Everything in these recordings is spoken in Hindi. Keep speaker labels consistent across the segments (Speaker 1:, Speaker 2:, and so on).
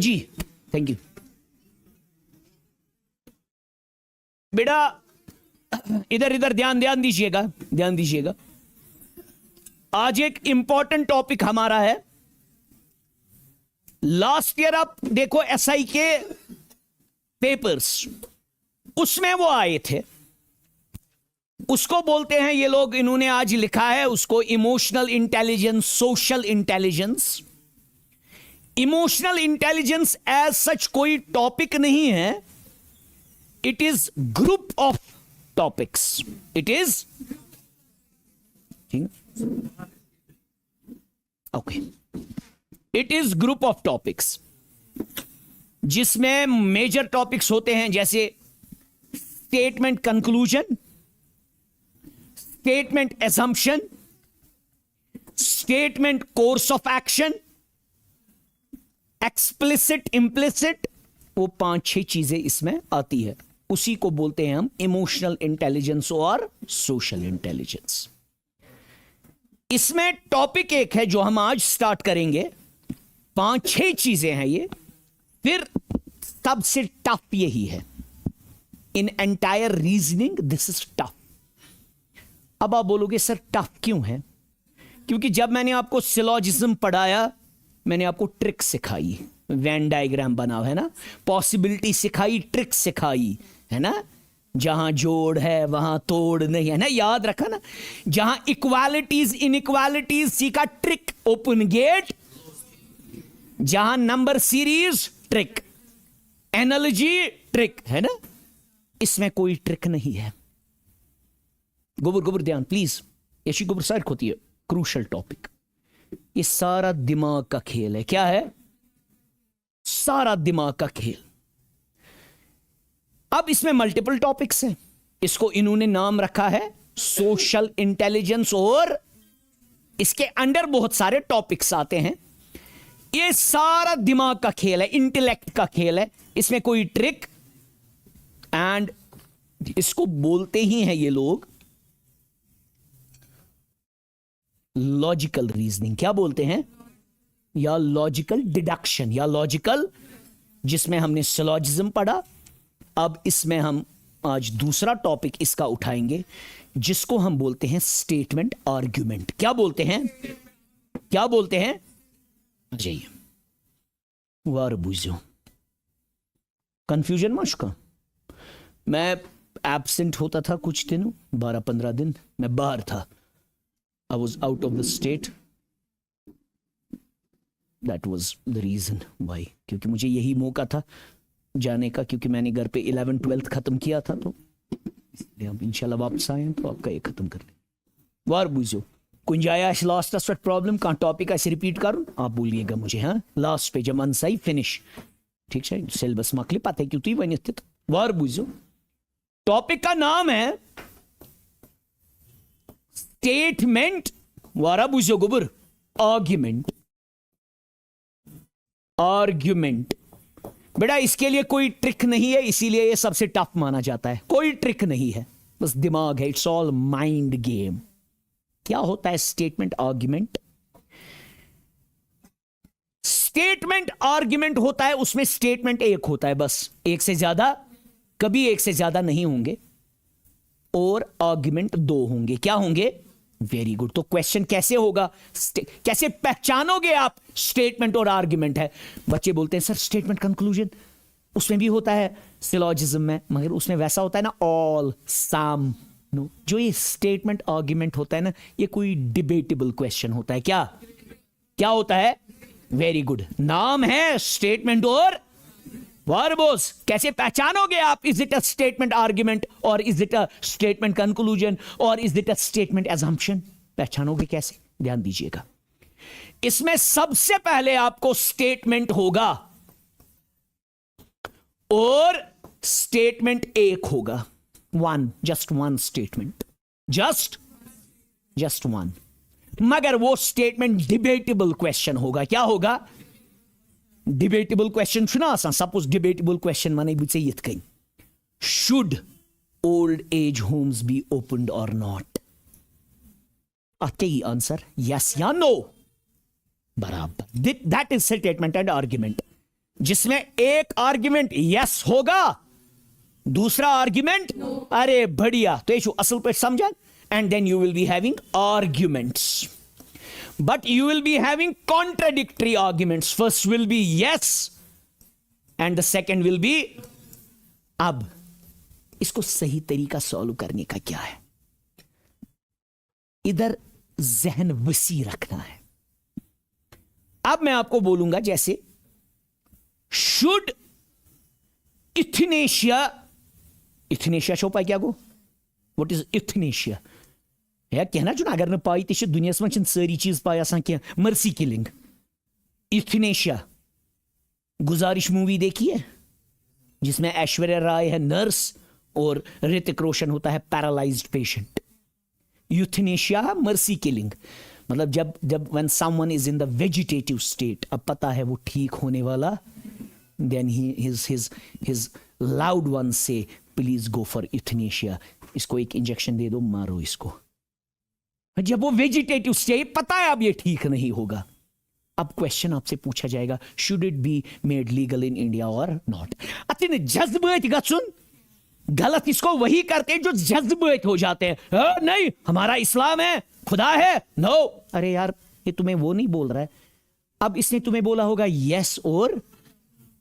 Speaker 1: जी थैंक यू बेटा, इधर इधर ध्यान दीजिएगा। आज एक इंपॉर्टेंट टॉपिक हमारा है। लास्ट ईयर आप देखो एसआई के पेपर्स, उसमें वो आए थे, उसको बोलते हैं ये लोग, इन्होंने आज लिखा है उसको emotional intelligence, social intelligence. Emotional intelligence as such कोई टॉपिक नहीं है, it is group of topics. It is okay, it is group of topics जिसमें मेजर टॉपिक्स होते हैं जैसे statement conclusion, statement assumption, statement course of action, explicit, implicit, वो 5-6 चीजें इसमें आती है। उसी को बोलते हैं हम इमोशनल इंटेलिजेंस और सोशल इंटेलिजेंस। इसमें टॉपिक एक है जो हम आज स्टार्ट करेंगे, 5-6 चीजें हैं ये, फिर सबसे टफ यही है in entire reasoning, this is tough. अब आप बोलोगे सर टफ क्यों है? क्योंकि जब मैंने आपको सिलॉजिज्म पढ़ाया, मैंने आपको ट्रिक सिखाई, वेन डायग्राम बना है ना, पॉसिबिलिटी सिखाई, ट्रिक सिखाई है ना, जहां जोड़ है वहां तोड़ नहीं है ना, याद रखा ना, जहां इक्वालिटीज इनइक्वालिटीज सीखा, ट्रिक ओपन गेट, जहां number series trick, analogy trick है ना, इसमें कोई ट्रिक नहीं है। गोबर ध्यान प्लीज, यशी गोबर साइड होती है, क्रूशल टॉपिक। ये सारा दिमाग का खेल है। क्या है? सारा दिमाग का खेल। अब इसमें मल्टीपल टॉपिक्स हैं, इसको इन्होंने नाम रखा है सोशल इंटेलिजेंस, और इसके अंडर बहुत सारे टॉपिक्स आते हैं। ये सारा दिमाग का खेल है, इंटेलेक्ट का खेल है, इसमें कोई ट्रिक, एंड इसको बोलते ही हैं ये लोग लॉजिकल रीजनिंग। क्या बोलते हैं? या लॉजिकल डिडक्शन, या लॉजिकल, जिसमें हमने सिलॉजिज्म पढ़ा। अब इसमें हम आज दूसरा टॉपिक इसका उठाएंगे जिसको हम बोलते हैं स्टेटमेंट आर्ग्यूमेंट। क्या बोलते हैं? क्या बोलते हैं? जाइए वार बुझो, कंफ्यूजन मशका। मैं एब्सेंट होता था कुछ दिनों, 12-15 दिन मैं बाहर था, I was out of the state. That was the reason why. क्योंकि मुझे यही मौका था जाने का, क्योंकि मैंने घर पे 11th-12th खत्म किया था, तो इसलिए हम इंशाल्लाह वापस आए हैं, तो आपका ये खत्म कर ले। वार बुझो कुंजायाश लास्ट स्वेट प्रॉब्लम का टॉपिक ऐसे रिपीट करूं, आप बोलिएगा मुझे, हाँ लास्ट पे जब अनसाई फिनिश, ठीक है, सिलेबस मकली पाते क्यों तुम वही स्थित। वार बुझो टॉपिक का नाम है स्टेटमेंट, वारा बुझो गुबर, आर्ग्यूमेंट। आर्ग्यूमेंट बेटा, इसके लिए कोई ट्रिक नहीं है, इसीलिए ये सबसे टफ माना जाता है। कोई ट्रिक नहीं है, बस दिमाग है, इट्स ऑल माइंड गेम। क्या होता है स्टेटमेंट आर्ग्यूमेंट? स्टेटमेंट आर्ग्यूमेंट होता है, उसमें स्टेटमेंट एक होता है बस, एक से ज्यादा, कभी एक से ज्यादा नहीं होंगे, और आर्ग्यूमेंट 2 होंगे। क्या होंगे? Very good. तो क्वेश्चन कैसे होगा, कैसे पहचानोगे आप स्टेटमेंट और आर्ग्यूमेंट है? बच्चे बोलते हैं सर स्टेटमेंट कंक्लूजन उसमें भी होता है सिलॉजिज्म में, मगर उसमें वैसा होता है ना ऑल सम, नो। जो ये स्टेटमेंट आर्ग्यूमेंट होता है ना, ये कोई डिबेटेबल क्वेश्चन होता है। क्या क्या होता है? वेरी गुड, नाम है स्टेटमेंट और वर्बोस। कैसे पहचानोगे आप? Is it a statement argument, और is it a statement conclusion, और is it a statement assumption? पहचानोगे कैसे? ध्यान दीजिएगा, इसमें सबसे पहले आपको स्टेटमेंट होगा और स्टेटमेंट एक होगा, one, just one statement, just one. मगर वो स्टेटमेंट डिबेटेबल क्वेश्चन होगा। क्या होगा? डिबेटेबल क्वेश्चन सुना आसान, सपोज डिबेटेबल क्वेश्चन माने भी चाहिए कहीं, should old age homes B opened और नॉट? आते ही आंसर यस या नो, बराबर। That is statement and argument. जिसमें एक आर्ग्यूमेंट यस होगा, दूसरा आर्ग्यूमेंट अरे बढ़िया, तो ये असल पे समझा. And then you will be having arguments, but you will be having contradictory arguments. First will be yes and the second will be. अब इसको सही तरीका सॉल्व करने का क्या है? इधर जहन वसी रखना है. अब मैं आपको बोलूंगा जैसे शुड इथनेशिया, इथनेशिया शो पाई क्या गो, व्हाट इज इथनेशिया? या कहना चुना अगर न पाई तो दुनिया में सारी चीज पाई आसान क्या. Mercy killing, euthanasia. Guzaarish movie देखी है जिसमें ऐश्वर्या राय है नर्स और ऋतिक रोशन होता है paralysed patient. Euthanasia, mercy killing. मतलब जब when someone is in the vegetative state, अब पता है वो ठीक होने वाला, देन हिज लाउड वन से प्लीज गो फॉर यूथनेशिया, इसको एक इंजेक्शन दे दो, मारो इसको. जब वो वेजिटेटिव स्टेट पता है अब ये ठीक नहीं होगा, अब क्वेश्चन आपसे पूछा जाएगा should it be made legal in India और नॉट. अतिन जज्बात गचुन, गलत इसको वही करते हैं जो जज्बात हो जाते हैं. नहीं हमारा इस्लाम है, खुदा है, नो. अरे यार ये तुम्हें वो नहीं बोल रहा है. अब इसने तुम्हें बोला होगा यस, और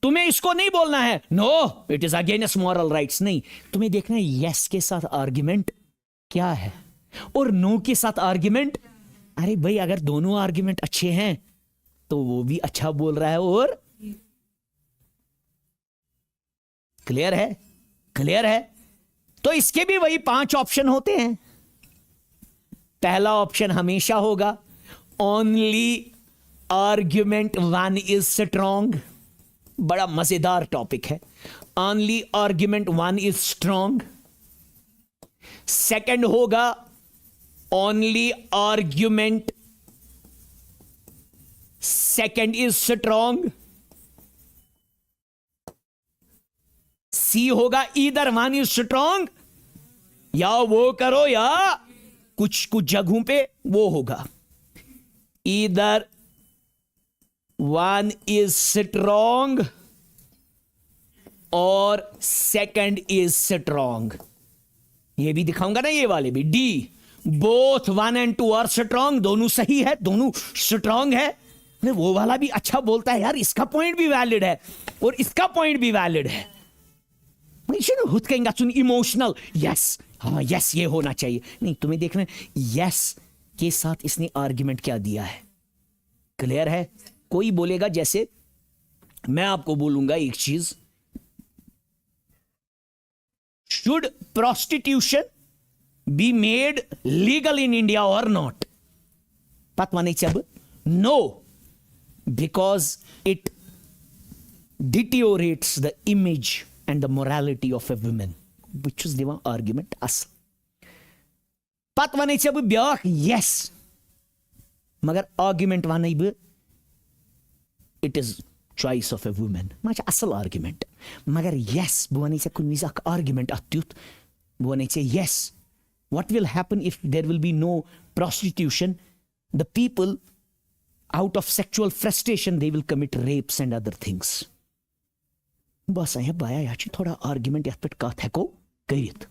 Speaker 1: तुम्हें इसको नहीं बोलना है no, it is against moral rights. नहीं, तुम्हें देखना है यस के साथ आर्ग्यूमेंट क्या है और नो के साथ आर्ग्यूमेंट. अरे भाई अगर दोनों आर्ग्यूमेंट अच्छे हैं तो वो भी अच्छा बोल रहा है. और क्लियर है, क्लियर है. तो इसके भी वही 5 ऑप्शन होते हैं. पहला ऑप्शन हमेशा होगा ओनली आर्ग्यूमेंट 1 इज स्ट्रॉन्ग. बड़ा मजेदार टॉपिक है. Only argument 1 is strong. Second होगा only argument second is strong. C होगा ईदर 1 इज स्ट्रॉन्ग, या वो करो या कुछ जगहों पे वो होगा ईदर 1 इज स्ट्रॉन्ग और सेकंड इज स्ट्रॉन्ग. ये भी दिखाऊंगा ना, ये वाले भी. D both 1 and 2 are strong, दोनों सही है, दोनों स्ट्रॉन्ग है. वो वाला भी अच्छा बोलता है यार, इसका पॉइंट भी वैलिड है और इसका पॉइंट भी वैलिड है. खुद कहेंगे सुन इमोशनल यस, हाँ यस ये होना चाहिए. नहीं, तुम्हें देखना यस के साथ इसने आर्ग्यूमेंट क्या दिया है. क्लियर है. कोई बोलेगा जैसे मैं आपको बोलूंगा एक चीज, should prostitution be made legal in India और नॉट. पता नहीं चब no, because it deteriorates the image and the morality of a woman, which is the argument asl. Pat wane chab byak yes, magar argument wane b it is choice of a woman. Mach asl argument. Magar yes wane cha kun visak argument atyut wane cha yes. What will happen if there will be no prostitution? The people out of sexual frustration they will commit rapes and other things. बस आया बाया याची थोड़ा आर्ग्यूमेंट यथ पे कथ हेको करित.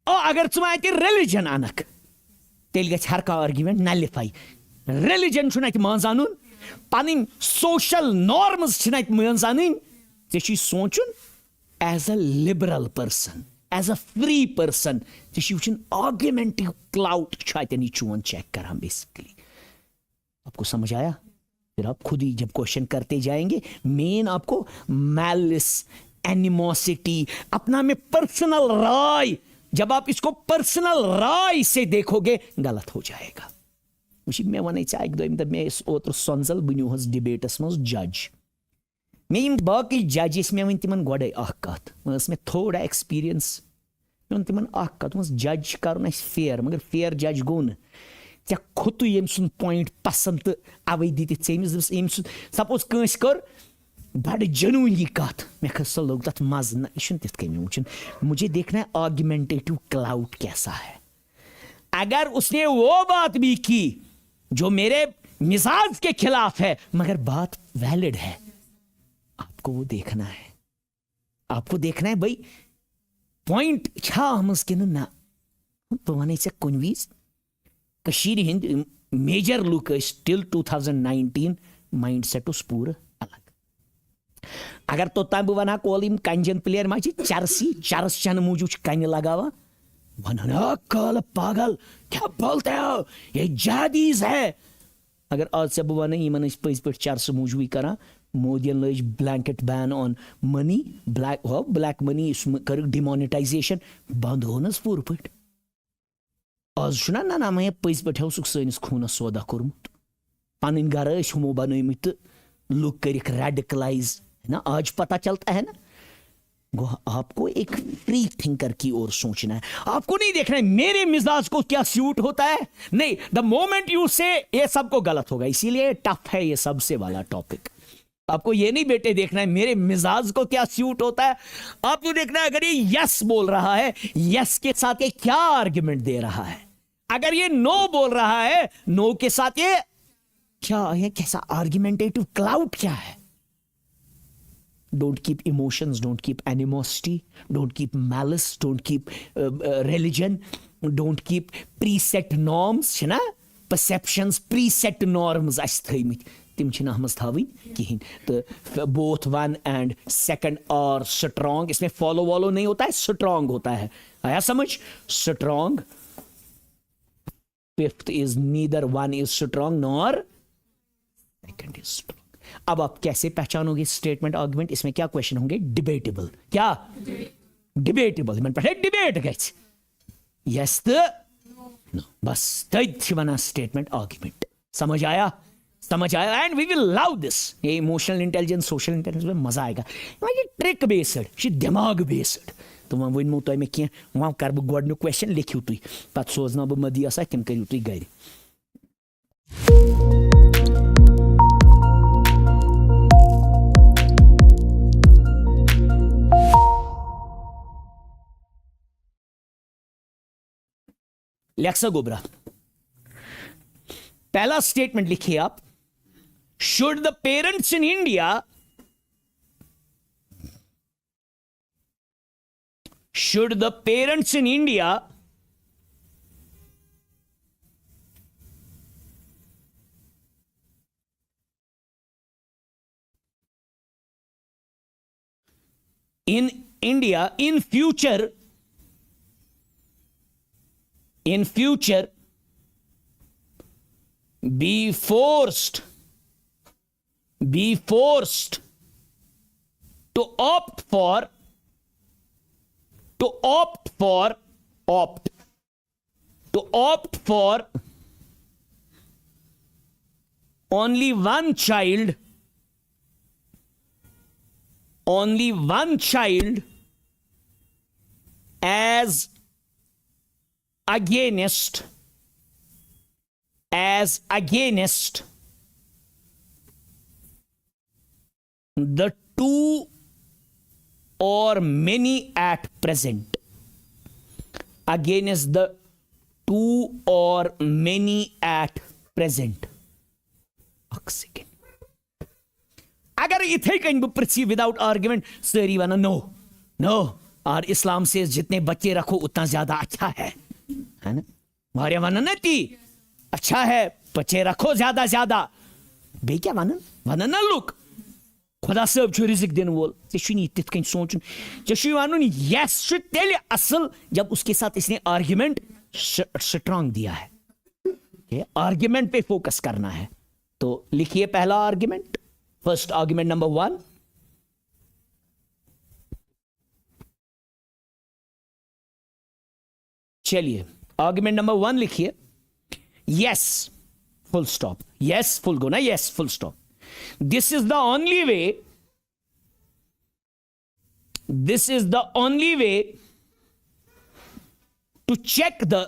Speaker 1: अगर तुम अत रिलीजन अनक तेल गछ हर का आर्ग्यूमेंट नलिफाई. रिलीजन छुन अत मज अन, पन सोशल नॉर्म्स छन अत मज अन. ऐ सोचुन as a liberal person, as a free person. ऐ वुचन आर्ग्यूमेंटिव क्लाउट अतन चोन चेक कर बेसिकली. आपको समझ आया? फिर आप खुद ही जब क्वेश्चन करते जाएंगे, मेन आपको मैलिस, एनिमोसिटी, अपना में पर्सनल राय, जब आप इसको पर्सनल राय से देखोगे गलत हो जाएगा. मैं वन मे ओतर सोनजल बनो डिबेटस मज जज. मे बाकी जज मे वन तिमन गोड़े कत मे थोड़ा एक्सपीरियंस. मे तिमन कत जज कर फेयर, मगर फेयर जज गो न. चा खुद यम सुन पॉइंट पसंद तो अवे दिस सपोज कंस कर बड़ जनूनी कत, मे खस लोग तथ मज ना यह तिथ कन वुचन. मुझे देखना है आर्ग्यूमेंटेटिव क्लाउड कैसा है. अगर उसने वो बात भी की जो मेरे मिजाज के खिलाफ है मगर बात वैलिड है, आप आपको वो देखना है, आपको देखना है भाई पॉइंट छा हमस किन ना तो वन से कुन वीज कशीर हिंद major look till 2019 mind set उस पूरा अलग। अगर तो तब वना कोल यम कंजन प्लेयर मा चरसी चरस चन मूजू कन लगावा वना कल पागल क्या बोलते हो ये जादीज है। अगर आज से बह वन पज पे चरस मूजू करा मोदियन लज blanket ban on money black money कर डिमोनेटाइजेशन बंद हो न पूर पे आज ना ना मैं पज पे सह सैनिस खूनस सौदा कोर्मुत पन गर हमो बनमत लुक कर रेडिकलाइज है ना, आज पता चलता है ना। गो आपको एक फ्री थिंकर की ओर सोचना है, आपको नहीं देखना है मेरे मिजाज को क्या सूट होता है, नहीं द मोमेंट यू से ये सबको गलत होगा, इसीलिए टफ है ये सबसे वाला टॉपिक। आपको ये नहीं बेटे देखना है मेरे मिजाज को क्या सूट होता है, आपको देखना है अगर ये यस बोल रहा है यस के साथ ये क्या आर्ग्यूमेंट दे रहा है, अगर ये नो बोल रहा है नो के साथ ये क्या है, कैसा आर्ग्यूमेंटेटिव क्लाउड क्या है। Don't keep emotions, don't keep animosity, don't keep malice, don't keep religion, don't keep preset norms, छना perceptions, preset norms as थैमित तिम छना हमस थावी कहीं तो both one and second are strong, इसमें follow वॉलो नहीं होता है, strong होता है, आया समझ। strong, fifth is neither one is strong nor second is strong। अब आप कैसे पहचानोगे स्टेटमेंट आर्गुमेंट, इसमें क्या क्वेश्चन होंगे, डिबेटेबल, क्या डिबेटेबल मन पे डिबेट गच यस नो बस तथ वना स्टेटमेंट आर्गुमेंट। समझ आया, समझ आया, and we will love this. ये इमोशनल इंटेलिजेंस सोशल इंटेलिजेंस में मजा आएगा, ये ट्रिक बेस्ड दिमाग बेस्ड। तो वह वो तुम कह वह कर बह गोडन क्वेश्चन लिखियो तुम पे सोजना बह मदियसा तम करियो तुम गर। लेक्सा गोबरा पहला स्टेटमेंट लिखिए आप, should the parents in India should the parents in India in future be forced to opt for only one child as against the two or many at present, against the two or many at present। अगर इथे कहीं प्रसी विदाउट आर्ग्यूमेंट सारी वना नो और इस्लाम से जितने बच्चे रखो उतना ज्यादा अच्छा है ना, मारे वना न ती अच्छा है बच्चे रखो ज्यादा बे क्या वना ना लुक खुदा साहब छु रिजिक दिन वोल ये तिथ कन सोचन चे वन यस तेल असल जब उसके साथ इसने आर्ग्यूमेंट स्ट्रांग दिया है, आर्ग्यूमेंट पे फोकस करना है। तो लिखिए पहला आर्ग्यूमेंट, फर्स्ट आर्ग्यूमेंट नंबर 1, चलिए आर्ग्यूमेंट नंबर 1 लिखिए, yes full stop, yes full गो ना, yes full stop. This is the only way to check the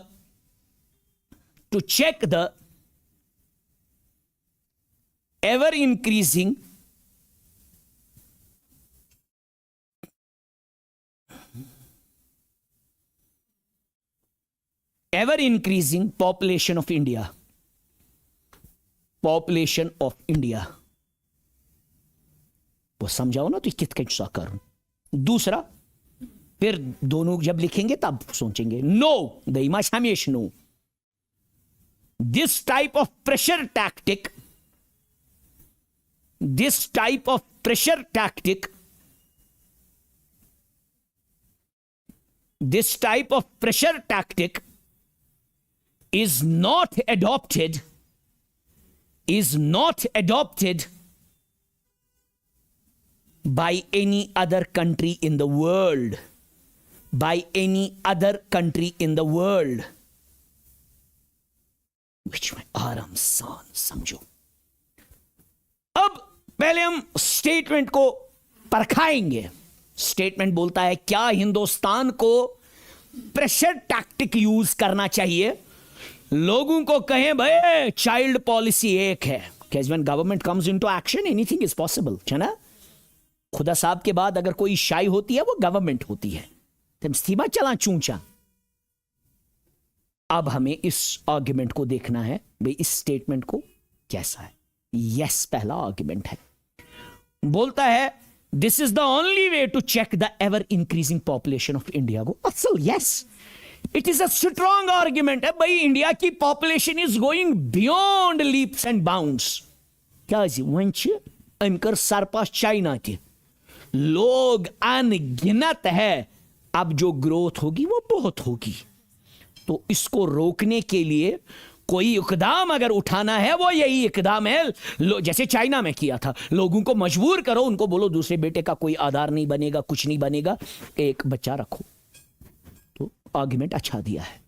Speaker 1: ever increasing population of India. वो समझाओ ना तो कित कैसा करूं। दूसरा, फिर दोनों जब लिखेंगे तब सोचेंगे। नो, दईमाश हमेश no. This type of pressure tactic, this type of pressure tactic, this type of pressure tactic is not adopted by any other country in the world, by any other country in the world, which में आराम सान समझो। अब पहले हम स्टेटमेंट को परखाएंगे। स्टेटमेंट बोलता है क्या हिंदुस्तान को प्रेशर टैक्टिक यूज करना चाहिए? लोगों को कहें भाई चाइल्ड पॉलिसी एक है, when government comes into action anything is possible, है ना। खुदा साहब के बाद अगर कोई शाई होती है वो गवर्नमेंट होती है। तुम सीमा चला चूंचा। अब हमें इस आर्ग्यूमेंट को देखना है, भाई इस स्टेटमेंट को कैसा है। यस पहला आर्ग्यूमेंट है, बोलता है this is the only way to check the ever increasing population of India को। असल yes, it is a strong argument है भाई। इंडिया की population is going beyond leaps and bounds. क्या वह अमकर सरपास चाइना के लोग अनगिनत है। अब जो ग्रोथ होगी वो बहुत होगी, तो इसको रोकने के लिए कोई इकदाम अगर उठाना है वो यही इकदाम है, जैसे चाइना में किया था। लोगों को मजबूर करो, उनको बोलो दूसरे बेटे का कोई आधार नहीं बनेगा, कुछ नहीं बनेगा, एक बच्चा रखो। तो आर्ग्यूमेंट अच्छा दिया है,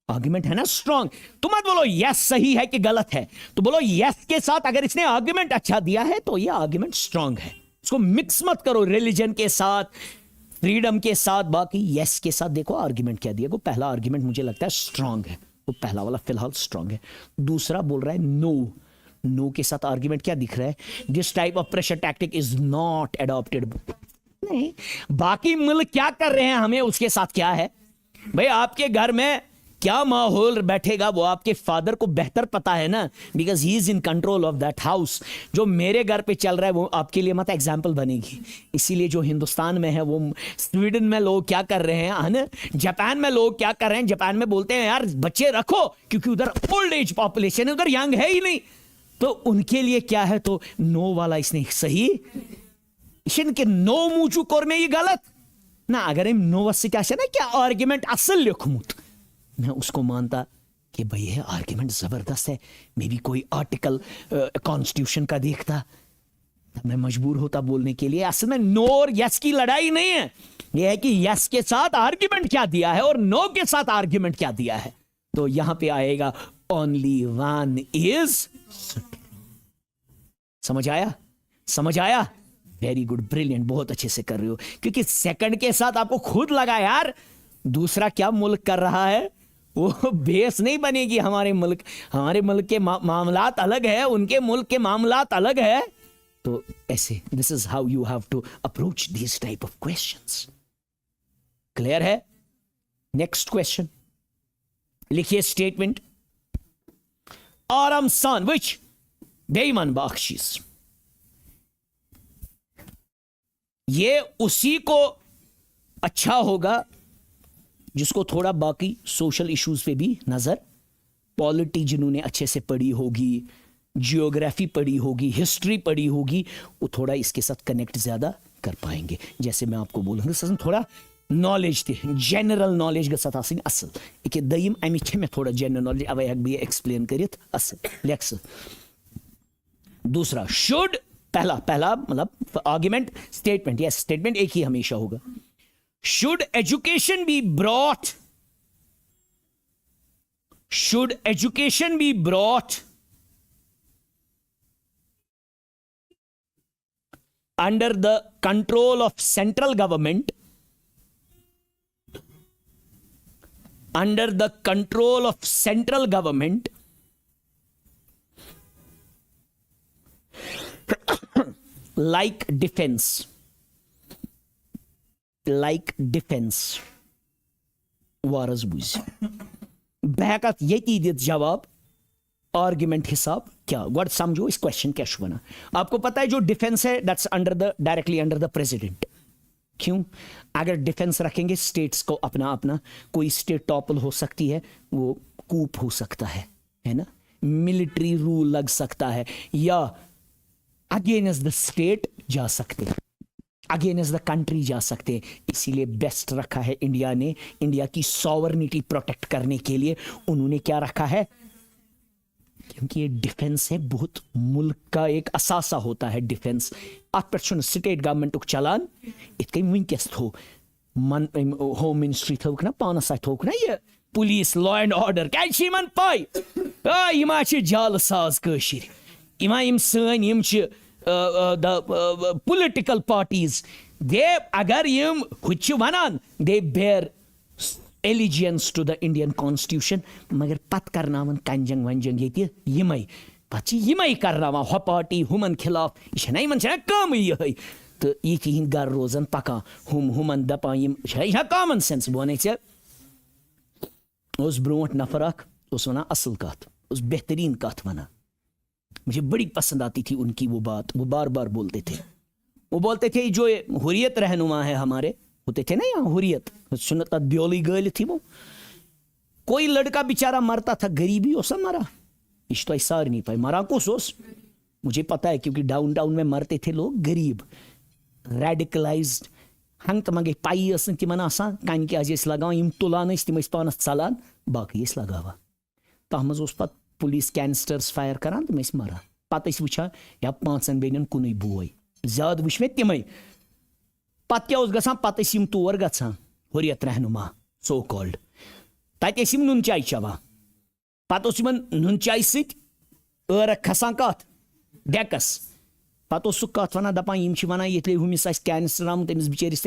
Speaker 1: आर्ग्यूमेंट है ना स्ट्रांग। तो मत बोलो यस सही है कि गलत है, तो बोलो यस के साथ अगर इसने आर्ग्यूमेंट अच्छा दिया है तो यह आर्ग्यूमेंट स्ट्रांग है। इसको मिक्स मत करो रिलीजन के साथ, फ्रीडम के साथ, बाकी यस के साथ। देखो आर्ग्यूमेंट क्या दिया। को पहला आर्ग्यूमेंट मुझे लगता है स्ट्रांग है, वो पहला वाला फिलहाल स्ट्रांग है। दूसरा बोल रहा है नो। नो के साथ आर्ग्यूमेंट क्या दिख रहा है? This type of pressure tactic is not adopted. नहीं, बाकी मुल्क क्या कर रहे हैं हमें उसके साथ क्या है भाई। आपके घर में क्या माहौल बैठेगा वो आपके फादर को बेहतर पता है ना, because he is in control of that house. जो मेरे घर पे चल रहा है वो आपके लिए मत एग्जाम्पल बनेगी। इसीलिए जो हिंदुस्तान में है वो, स्वीडन में लोग क्या कर रहे हैं, है ना, जापान में लोग क्या कर रहे हैं। जापान में बोलते हैं यार बच्चे रखो, क्योंकि उधर ओल्ड एज पॉपुलेशन है, उधर यंग है ही नहीं। तो उनके लिए क्या है, तो नो वाला इसने सही के नो मूचू कोर में ये गलत ना। अगर हम नो से क्या ना क्या आर्ग्यूमेंट असल लिखमुत, मैं उसको मानता कि भाई ये आर्ग्यूमेंट जबरदस्त है, मे भी कोई आर्टिकल कॉन्स्टिट्यूशन का देखता, तब मैं मजबूर होता बोलने के लिए। असल में नो और यस की लड़ाई नहीं है, यह है कि यस के साथ आर्ग्यूमेंट क्या दिया है और नो के साथ आर्ग्यूमेंट क्या दिया है। तो यहां पे आएगा ओनली वन इज। समझ आया? समझ आया? वेरी गुड, ब्रिलियंट, बहुत अच्छे से कर रहे हो। क्योंकि सेकंड के साथ आपको खुद लगा यार दूसरा क्या मुल्क कर रहा है, वो बेस नहीं बनेगी। हमारे मुल्क के मामलात अलग है, उनके मुल्क के मामलात अलग है। तो ऐसे this is how you have to approach this type of questions. Clear है? नेक्स्ट क्वेश्चन लिखिए स्टेटमेंट आराम सान विच बेईमान बख्शीश। ये उसी को अच्छा होगा जिसको थोड़ा बाकी सोशल इश्यूज पे भी नजर, पॉलिटी जिन्होंने अच्छे से पढ़ी होगी, जियोग्राफी पढ़ी होगी, हिस्ट्री पढ़ी होगी, वो थोड़ा इसके साथ कनेक्ट ज्यादा कर पाएंगे। जैसे मैं आपको बोलूंगा थोड़ा नॉलेज थे, जनरल नॉलेज गसत आसिन असल एक दयिम अमि छे में थोड़ा जनरल नॉलेज अवे हक भी एक्सप्लेन करित असल लेक्स। दूसरा शुड, पहला मतलब आर्गुमेंट स्टेटमेंट, यस स्टेटमेंट एक ही हमेशा होगा। Should education be brought under the control of central government, like defense वारस बुझ बहकत ये दित जवाब आर्ग्यूमेंट हिसाब क्या गॉड समझो इस क्वेश्चन क्या बना। आपको पता है जो डिफेंस है that's under the directly under the president. क्यों? अगर डिफेंस रखेंगे स्टेट्स को अपना अपना, कोई स्टेट टॉपल हो सकती है, वो कूप हो सकता है ना, मिलिट्री रूल लग सकता है, या अगेंस्ट द स्टेट जा सकते हैं, अगेंस्ट द कंट्री जा सकते हैं। इसीलिए बेस्ट रखा है इंडिया ने, इंडिया की सॉवरनिटी प्रोटेक्ट करने के लिए उन्होंने क्या रखा है, क्योंकि ये डिफेंस है, बहुत मुल्क का एक असासा होता है डिफेंस। अत पे स्टेट गवर्नमेंट चलान इत कन वनकस थो होम मिनिस्ट्री थोक ना पानस थोक ना ये पुलिस लॉ एंड ऑर्डर, क्या पाई जाल साज कशिर इम सन पोलिटिकल पार्टीज दे अगर यम हुच वनान they bear allegiance to the Indian constitution, मगर पत करनावन कंजंग वंजंग ये यमई पी यमई करनावा हो पार्टी हुमन खिलाफ यह इन कम ये तो ये हिंद गर रोजन पकान हुमन दपान यह कॉमन सेंस बह वे ब्रोट नफर वन असल कत बेहतरीन कत वना, मुझे बड़ी पसंद आती थी उनकी वो बात, वो बार बार बोलते थे, वो बोलते थे जो हुर्रियत रहनुमा है हमारे होते थे ना यहाँ हुर्रियत सुनत ब्योली गल थी वो, कोई लड़का बेचारा मरता था गरीबी ओसा मरा, इस तो सार नहीं पाए मरा कुछ मुझे पता है क्योंकि डाउन टाउन में मरते थे लोग गरीब रेडिकलाइज्ड हंग तो मगे पाई तिमन आसान कन क्या लगान तुलान तम पानस चलान बाकी लगावा तथ मज पे पुलिस कैंस्टर्स फायर करान तम मरान पे वुचान या पांचन बेन कुन बोय ज्यादा वुच मे तमें पत क्या गसान पे तौर गसान हुर्रियत रहनुमा सो कॉल्ड तत नुन चाय चवान पे नुन चाय सक खसान कत डेकस पे सह कत वन दपान वन ये हुमिस कैंसर आमुत अमिस बिचारिस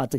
Speaker 1: पे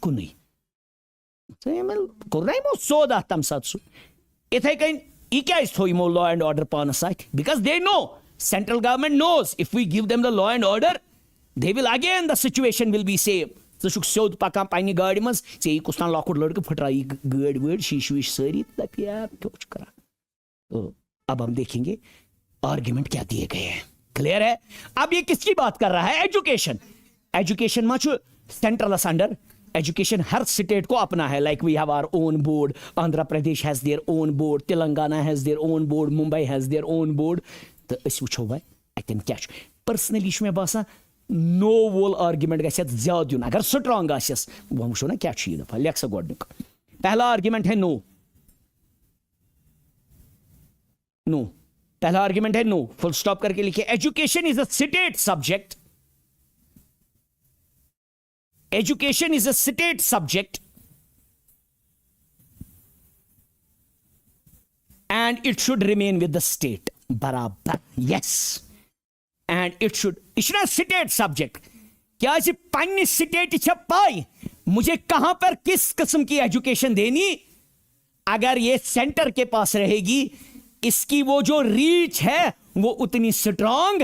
Speaker 1: कुन कोर ना यमो सौदा तम सात सह इथे कन यह क्या थो यमो लॉ एंड ऑर्डर पानस अथ because they know central government knows if we give them the law and order they will again the situation will be same षुक स्योद पकान पन्ने गाड़ी मज ऐ कुछ तान लॉकुट लड़के फुटराई गाड़ी वड़ शीश वीश सारी दप यार क्या करा। तो अब हम देखेंगे आर्ग्यूमेंट क्या दिए गए हैं, क्लियर है। अब ये किसकी बात कर रहा है, एजुकेशन। एजुकेशन मा सेंट्रलस अंडर एजुकेशन हर स्टेट को अपना है, like we have our own board, Andhra Pradesh has their own board, Telangana has their own board, Mumbai has their own board. तो अस वुचो वे अतन क्या पर्सनली मे बासान नो वोल आर्ग्यूमेंट गस ज्यादा दिन अगर स्ट्रांग आस वह वो ना क्या दफा लेख सा गोडनुक पहला आर्ग्यूमेंट है नो, नो पहला आर्ग्यूमेंट है नो, फुल स्टॉप करके लिखिए। Education is a state subject, education is a state subject and it should remain with the state. बराबर, यस, एंड इट शुड इशना स्टेट सब्जेक्ट क्या पन्नी स्टेट पाई मुझे कहां पर किस किस्म की एजुकेशन देनी, अगर ये सेंटर के पास रहेगी इसकी वो जो रीच है वो उतनी स्ट्रांग।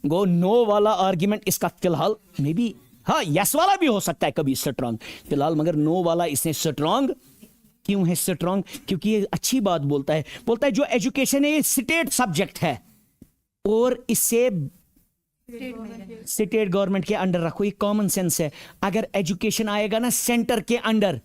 Speaker 1: गो नो वाला आर्ग्यूमेंट इसका फिलहाल मे बी, हाँ यस वाला भी हो सकता है कभी स्ट्रांग, फिलहाल मगर नो वाला इसने स्ट्रांग क्यों है स्ट्रांग, क्योंकि ये अच्छी बात बोलता है जो एजुकेशन है ये स्टेट सब्जेक्ट है और इससे स्टेट गवर्नमेंट के अंडर रखो, ये कॉमन सेंस है। अगर एजुकेशन आएगा ना सेंटर के अंडर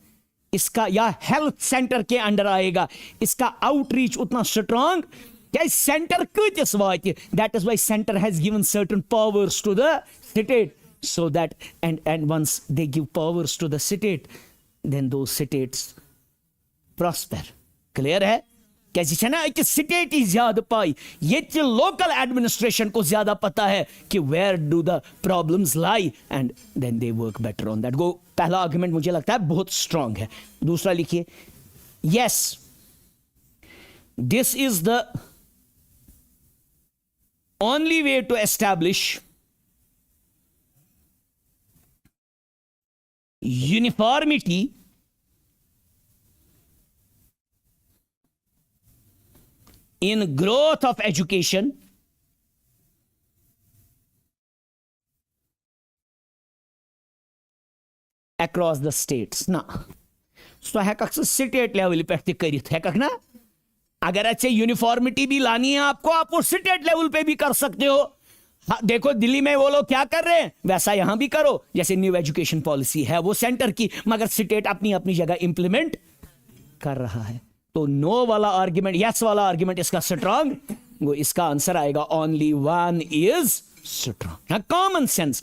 Speaker 1: इसका, या हेल्थ सेंटर के अंडर आएगा, इसका आउटरीच उतना स्ट्रांग क्या सेंटर कतिस वात, that is why centre has given certain powers to the state so that and once they give powers to the state then those states prosper। Clear है कैसे ना कि स्टेट ही ज्यादा पाई, ये लोकल एडमिनिस्ट्रेशन को ज्यादा पता है कि where do the problems lie and then they work better on that. गो पहला आर्गुमेंट मुझे लगता है बहुत स्ट्रांग है। दूसरा लिखिए, yes this is the only way to establish uniformity in growth of education across the states। ना सो हेकक स्टेट लेवल पे करित हेकक ना अगर अच्छे यूनिफॉर्मिटी भी लानी है आपको, आप वो स्टेट लेवल पे भी कर सकते हो। हाँ, देखो दिल्ली में वो लोग क्या कर रहे हैं, वैसा यहां भी करो। जैसे न्यू एजुकेशन पॉलिसी है वो सेंटर की, मगर स्टेट अपनी अपनी जगह इंप्लीमेंट कर रहा है। तो नो वाला आर्ग्यूमेंट, यस वाला आर्ग्यूमेंट इसका स्ट्रांग, वो इसका आंसर आएगा only one is strong. Common sense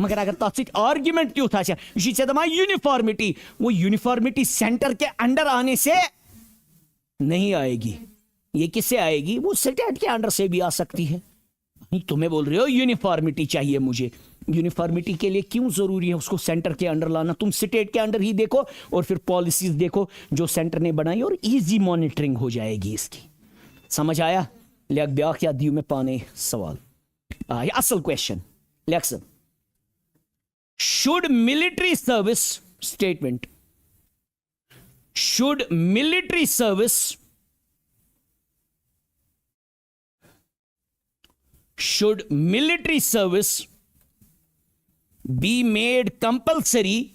Speaker 1: मगर अगर तथ सहित आर्ग्यूमेंट त्युथ आछे, यह छे दपान यूनिफॉर्मिटी, वो यूनिफॉर्मिटी सेंटर के अंडर आने से नहीं आएगी। ये किससे आएगी, वो स्टेट के अंडर से भी आ सकती है। तुम्हें बोल रहे हो यूनिफॉर्मिटी चाहिए मुझे, यूनिफॉर्मिटी के लिए क्यों जरूरी है उसको सेंटर के अंडर लाना? तुम स्टेट के अंडर ही देखो और फिर पॉलिसीज देखो जो सेंटर ने बनाई, और इजी मॉनिटरिंग हो जाएगी इसकी। समझ आया? लिख ब्याह या दियो में पाने सवाल असल क्वेश्चन लिख sir. Should military service statement, should military service, should military service be made compulsory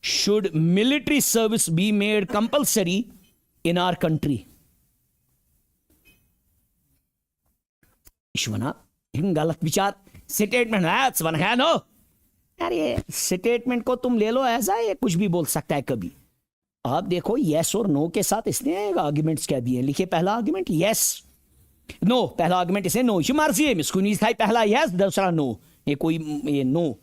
Speaker 1: should military service be made compulsory in our country? ईश्वना गलत विचार, स्टेटमेंट है नो। यार ये स्टेटमेंट को तुम ले लो ऐसा, ये कुछ भी बोल सकता है कभी। आप देखो यस और नो के साथ इसने आर्ग्यूमेंट्स क्या दिए, लिखिए पहला आर्ग्यूमेंट यस, नो, पहला आर्ग्यूमेंट इसे नो, ये मर्जी है मिसकू नहीं था, पहला यस दूसरा नो, ये कोई ये no,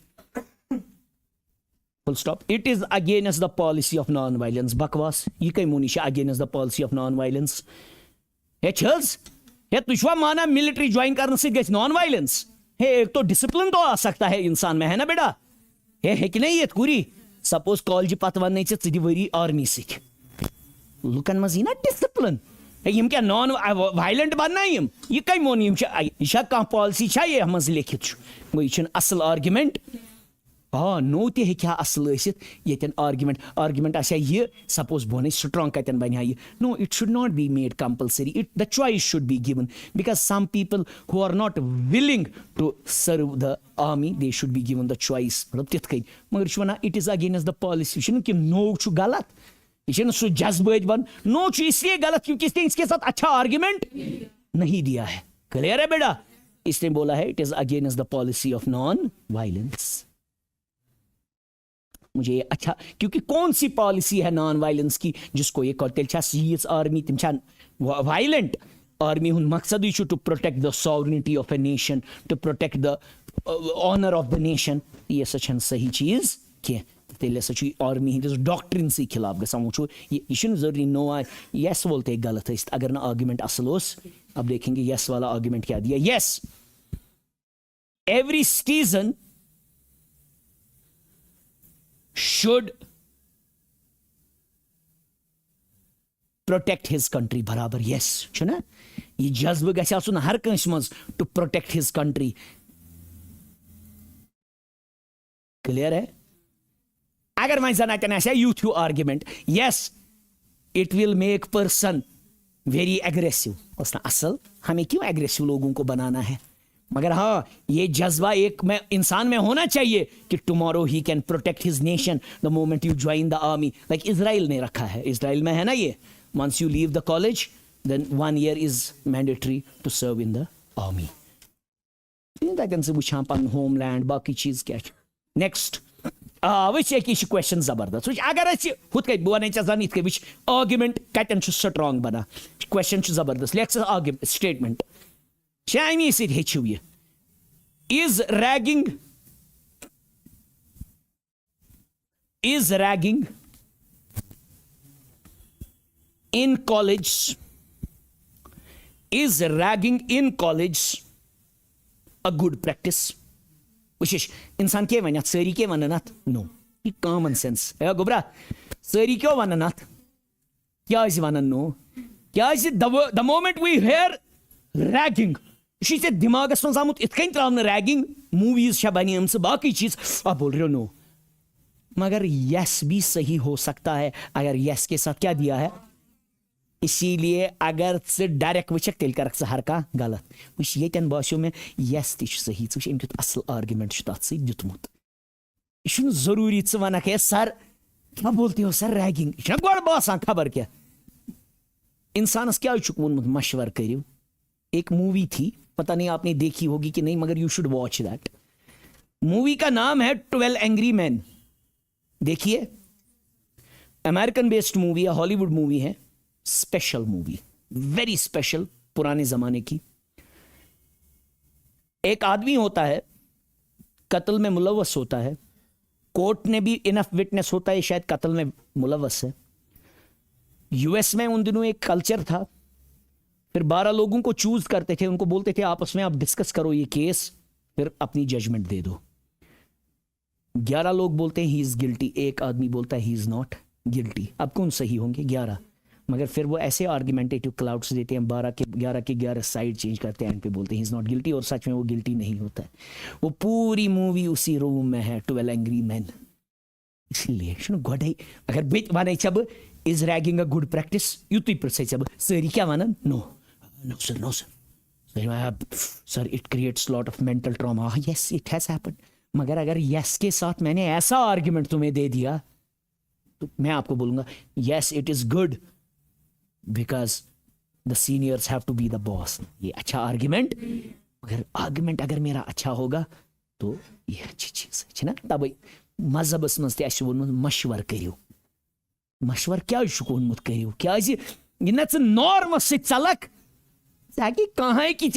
Speaker 1: full stop. It is against the policy of non violence, बकवास, ये कई मुनिशा against the policy of non violence. हे छल्स, हे तुझवा माना मिलिट्री ज्वाइन करने से गए नॉन वायलेंस, हे एक तो डिसिप्लिन तो आ सकता है इंसान में, है ना बेटा? हे कि नहीं ये पूरी सपोज कॉलेज पत वन वरी आर्मी सिख लुकन मज ना डिसिप्लिन, यम क्या नॉन वायलेंट बनना, यह कई मोन यह कह पॉलिसी ये मज लिखित, गो यह असल आर्ग्यूमेंट। नो ते क्या असल ये आर्ग्यूमेंट, आर्ग्यूमेंट यह सपोज बोन स्ट्रांग कतन बन यह, no it should not be made compulsory, it the choice should be given, because some people who are not willing to serve the army they should be given the choice, मतलब तिथ कई। मगर वन it is against the policy, कि नो गलत, यह सह जज्बे बन, नो इसलिए गलत क्योंकि इसने इसके साथ अच्छा आर्ग्यूमेंट नहीं दिया है। क्लियर है बेटा? इसने बोला है it is against the policy of non violence. मुझे अच्छा, क्योंकि कौन सी पॉलिसी है नॉन वायलेंस की जिसको ये तेल आर्मी तम वायलेंट, आर्मी हुन मकसद to protect the sovereignty of a nation, to protect the honour of the nation, ये सही चीज कह, तेल आर्मी हंदिस डॉक्ट्रिन से खिलाफ गसान। वो यह जरूरी नो यस बोलते गलत अगर ना आर्ग्यूमेंट असल। अब देखेंगे यस वाला आर्ग्यूमेंट क्या दिया। Yes, every citizen should protect his country, बराबर यस छुना, ये जज्ब गछ आसुन हर कंस मज to protect his country. Clear है? अगर वह जन अतन youth argument yes it will make person very aggressive, उसना असल हमें क्यों एग्रेसिव लोगों को बनाना है, मगर हाँ ये जज्बा एक में इंसान में होना चाहिए कि tomorrow he can protect his nation the moment you join the army. Like Israel ने रखा है, इजराइल में है ना ये, once you leave the college then 1 year is mandatory to serve in the army. से वुचान पन होमलैंड बाकी चीज क्या। नेक्स्ट वो क्वेश्चन जबरदस्त, अगर हुत वन जान इत वो आर्ग्यूमेंट कतन स्ट्रांग बना, क्वेश्चन जबरदस्त। लेट्स आर्ग्यूमेंट स्टेटमेंट शामी से हेचु ये, is ragging in college, is ragging in college a good practice? विशेष इंसान के वन सारी के वन अत नो, ये कॉमन सेंस है गोबरा, सारी क्यों वन अत क्या वन नो, क्या the moment we hear ragging यह दिमागस मज आमुत इत कन त्रावन रैगिंग, मूवीज बन बाकी चीज, आप बोल रहे हो नो। मगर यस भी सही हो सकता है अगर यस के साथ क्या दिया है, इसीलिए अगर से डायरेक्ट वचक तेल कर हर का गलत, ये बासो में यस ती सही, असल आर्ग्यूमेंट दुतमुत। जरूरी वन सर क्या बोलते हो सर रैगिंग गोड़ बसान खबर क्या इंसानस क्या वोनमुत मशवर करियो एक मूवी थी पता नहीं आपने देखी होगी कि नहीं मगर you should watch that movie का नाम है 12 एंग्री मैन देखिए अमेरिकन बेस्ड मूवी है हॉलीवुड मूवी है स्पेशल मूवी वेरी स्पेशल पुराने जमाने की एक आदमी होता है कत्ल में मुलव्वस होता है कोर्ट ने भी इनफ विटनेस होता है शायद कत्ल में मुलव्वस है यूएस में उन दिनों एक कल्चर था फिर 12 लोगों को चूज करते थे उनको बोलते थे आपस में आप डिस्कस करो ये केस फिर अपनी जजमेंट दे दो 11 लोग बोलते हैं ही इज गिल्टी एक आदमी बोलता है ही इज नॉट गिल्टी अब कौन सही होंगे 11 मगर फिर वो ऐसे आर्ग्यूमेंटेटिव क्लाउड्स देते हैं 11 के 11 साइड चेंज करते हैं एंड पे बोलते हैं ही इज नॉट गिल्टी और सच में वो गिल्टी नहीं होता है वो पूरी मूवी उसी रूम में है 12 एंग्री मैन इसलिए गोडे अगर बिच वन चब is ragging a good practice युत पे चब सारी क्या वन no no sir sir it creates lot of mental trauma yes it has happened मगर अगर यस के साथ मैंने ऐसा आर्ग्यूमेंट तुम्हें दे दिया तो मैं आपको बोलूंगा yes it is good because the seniors have to be the boss ये अच्छा आर्ग्यूमेंट अगर आर्ग्यूमेंट अगर मेरा अच्छा होगा तो ये अच्छी चीज है ना तब मजहबस मज तोन्मुत मशवर करियो मशवर क्या वोनमुत करियो क्या यह न नॉर्मस से चलक कि कहाँ कि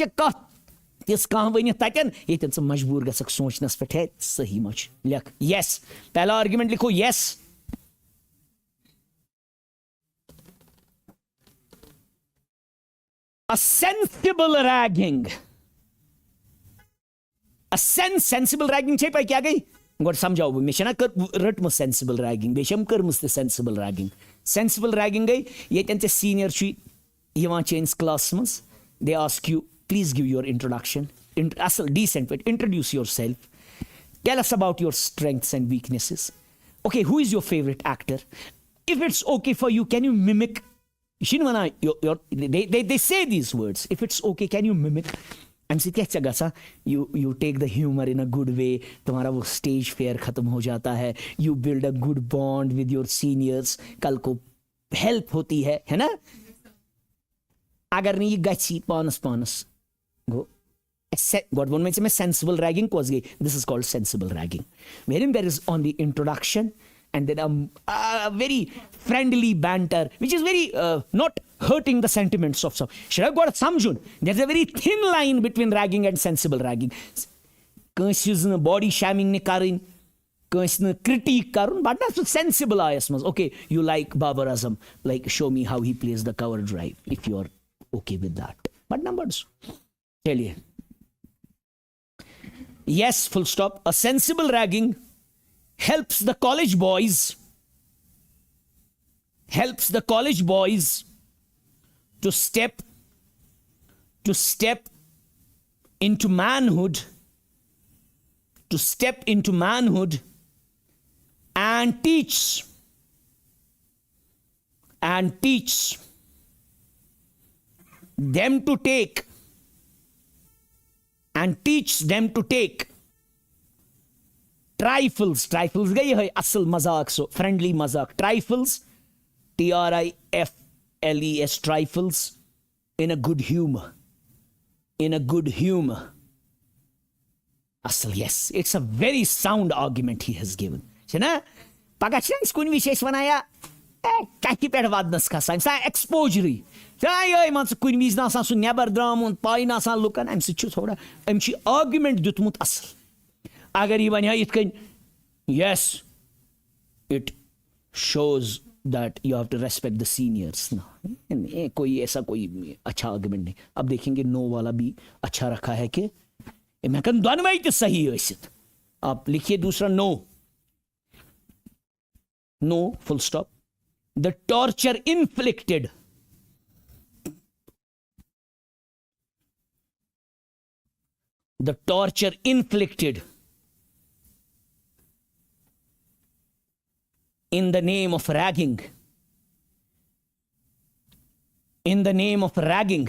Speaker 1: तिस कह वन तन ये मजबूर गक सोचनस पे है सही मच लिख यस पहला आर्ग्यूमेंट लिखो yes a sensible ragging a sensible ragging छे पे क्या गई गोड समझाओ मे ना रटम sensible ragging बेशम करमस ते sensible ragging गई ये ते सीनियर छु यवान चेंज क्लास मस they ask you please give your introduction asal decent but introduce yourself tell us about your strengths and weaknesses okay who is your favorite actor if it's okay for you can you mimic they say these words if it's okay can you mimic you take the humor in a good way तुम्हारा वो स्टेज फेयर खत्म हो जाता है you build a good bond with your seniors कल को हेल्प होती है ना अगर नहीं गच्छी पानस गो God one mention sensible ragging was gay this is called sensible ragging wherein there is on the introduction and then a very friendly banter which is very not hurting the sentiments of some should have got samjun there's a very thin line between ragging and sensible ragging kansi body shaming ne karin kansi critique karun but that's sensible ayasmas okay you like Babar Azam like show me how he plays the cover drive if you're okay with that but numbers chaliye yes full stop a sensible ragging helps the college boys to step into manhood and teach them to take trifles गई है असल मजाक सो फ्रेंडली मजाक trifles TRIFLES trifles in a good humor असल yes it's a very sound argument he has given है ना पगह कुन विशेष वनाया कति पे वदनस खसान सा एक्सपोजरी मान कुन विज ना सह नबर द्रामुत पाई ना लुकन अम थोड़ा अम आर्ग्यूमेंट दितमुत असल अगर ये वन इत yes it shows that you have to respect the seniors ना कोई ऐसा कोई अच्छा आर्गुमेंट नहीं अब देखेंगे नो वाला भी अच्छा रखा है कि मैं कन दोनों तो सही इत आप लिखिए दूसरा no full stop the torture inflicted in the name of ragging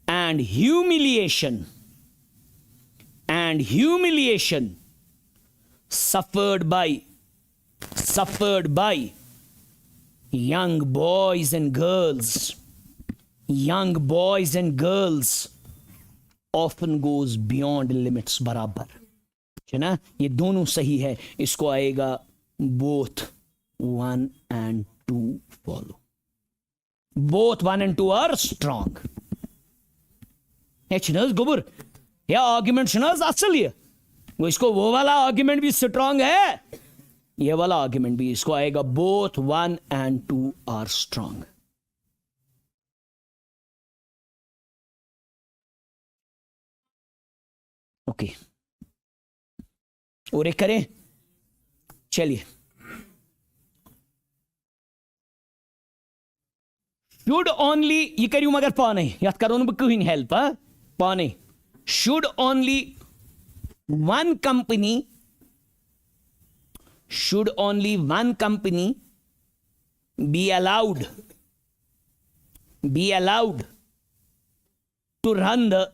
Speaker 1: and humiliation suffered by young boys and girls often goes beyond limits. बराबर है ना, ये दोनों सही है, इसको आएगा both 1 and 2 follow. Both 1 and 2 are strong. छनज गुबर या आर्ग्यूमेंट छनज असल ये, वो इसको वो वाला आर्ग्यूमेंट भी स्ट्रांग है, ये वाला आर्ग्यूमेंट भी, इसको आएगा both 1 and 2 are strong. Okay, और एक करें, चलिए. शुड ओनली, ये करूं मगर पाने याद करो ना, कहीं हेल्प पाने. Should only one company be allowed to run the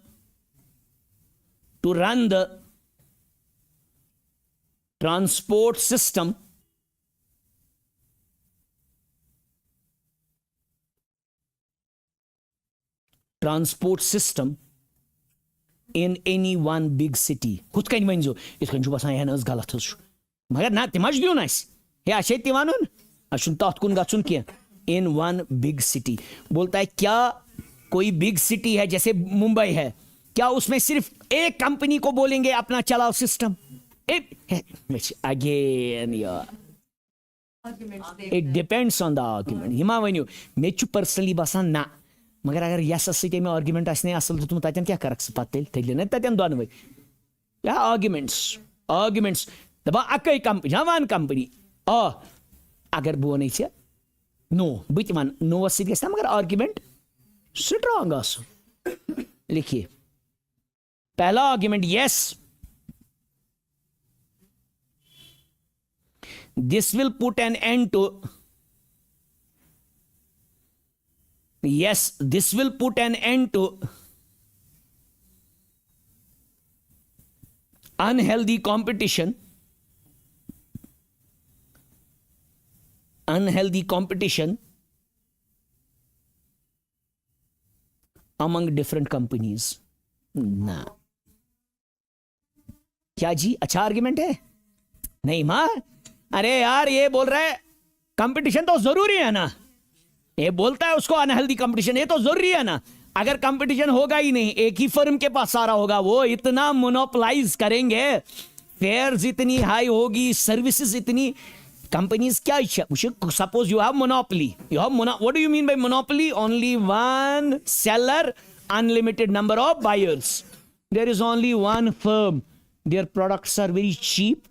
Speaker 1: transport system in any one big city. खुद कहीं वंजो इसको जो बस आया ना गलत है, मगर ना तिमाज दियो ना इस या अच्छे तिमानुन अशुन तात कुन गाचुन किया. in one big city बोलता है क्या कोई बिग सिटी है जैसे मुंबई है, क्या उसमें सिर्फ एक कंपनी को बोलेंगे अपना चलाओ system? Again it depends on the argument. हिमा वन्यू मे छु पर्सनली बसान ना, मगर अगर यस सटे में आर्ग्यूमेंट आसने असल तो तुम ततन क्या करक पत्तेल तेल न ततन दोनवे या आर्ग्यूमेंट्स दबा अकै कंपनी जवान कंपनी अगर बोने छे नो बितमान नो वसित के मगर आर्ग्यूमेंट स्ट्रांग आसो. लिखिए पहला argument yes, this will put an end to unhealthy competition among different companies. ना क्या जी, अच्छा आर्ग्यूमेंट है नहीं मां? अरे यार ये बोल रहा है कंपटीशन तो जरूरी है ना, ये बोलता है उसको अनहेल्दी कंपटीशन, ये तो जरूरी है ना. अगर कंपटीशन होगा ही नहीं, एक ही फर्म के पास सारा होगा, वो इतना मोनोपोलाइज करेंगे, फेयर्स इतनी हाई होगी, सर्विसेज इतनी, कंपनीज क्या suppose you have monopoly, what do you mean by monopoly? Only one seller, unlimited number of buyers, there is only one firm, their products are very cheap,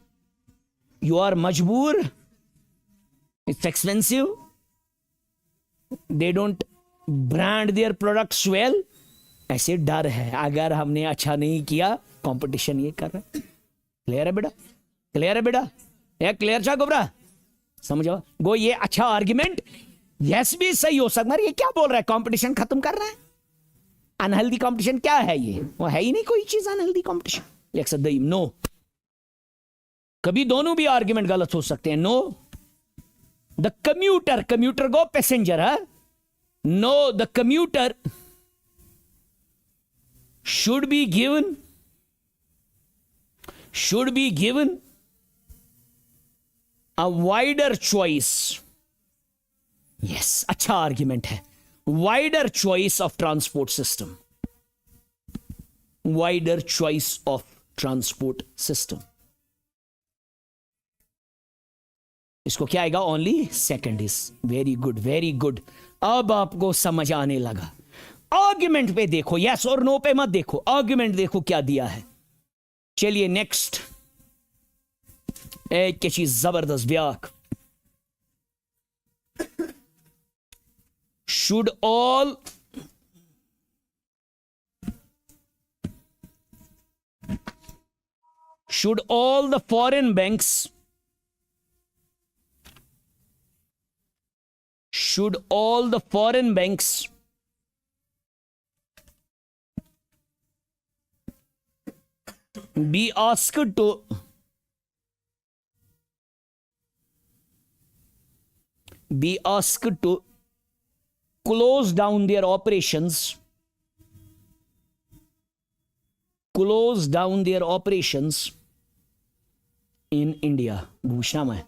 Speaker 1: you are majboor, it's expensive, they don't brand their products well. ऐसे डर है अगर हमने अच्छा नहीं किया, कंपटीशन ये कर रहा है. क्लियर है बेटा? ये क्लियर छा गोबरा? समझो गो, ये अच्छा आर्ग्यूमेंट यस भी सही हो सकता है. ये क्या बोल रहा है? कंपटीशन खत्म कर रहा है. अनहेल्दी कंपटीशन क्या है? ये वो है ही नहीं कोई चीज अनहेल्दी कंपटीशन. लिख सकते नो, कभी दोनों भी आर्ग्यूमेंट गलत हो सकते हैं. नो द कम्यूटर गो पैसेंजर है. No the commuter should be given a wider choice. yes, अच्छा आर्ग्यूमेंट है. wider choice of transport system. इसको क्या आएगा? Only second is. Very good. अब आपको समझ आने लगा. आर्ग्यूमेंट पे देखो, यस और नो पे मत देखो, आर्ग्यूमेंट देखो क्या दिया है. चलिए नेक्स्ट, एक क्या चीज जबरदस्त back. Should all the foreign banks be asked to be asked to close down their operations in India. पूछना मैं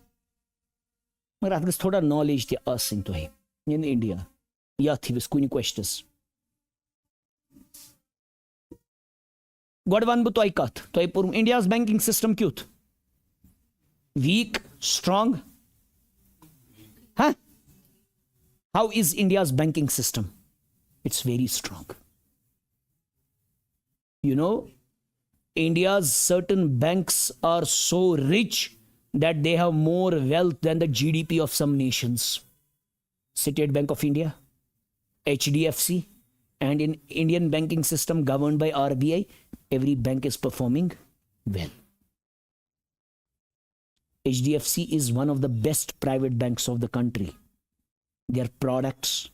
Speaker 1: मगर अतस थोड़ा नॉलेज ते आसिन तो है in India या थी बस कुछ questions गोड वन बु तोय कथ तोय पुर India's banking system क्युथ weak strong huh how is India's banking system? It's very strong. You know, India's certain banks are so rich that they have more wealth than the GDP of some nations. State Bank of India, HDFC, and in Indian banking system governed by RBI, every bank is performing well. HDFC is one of the best private banks of the country. Their products,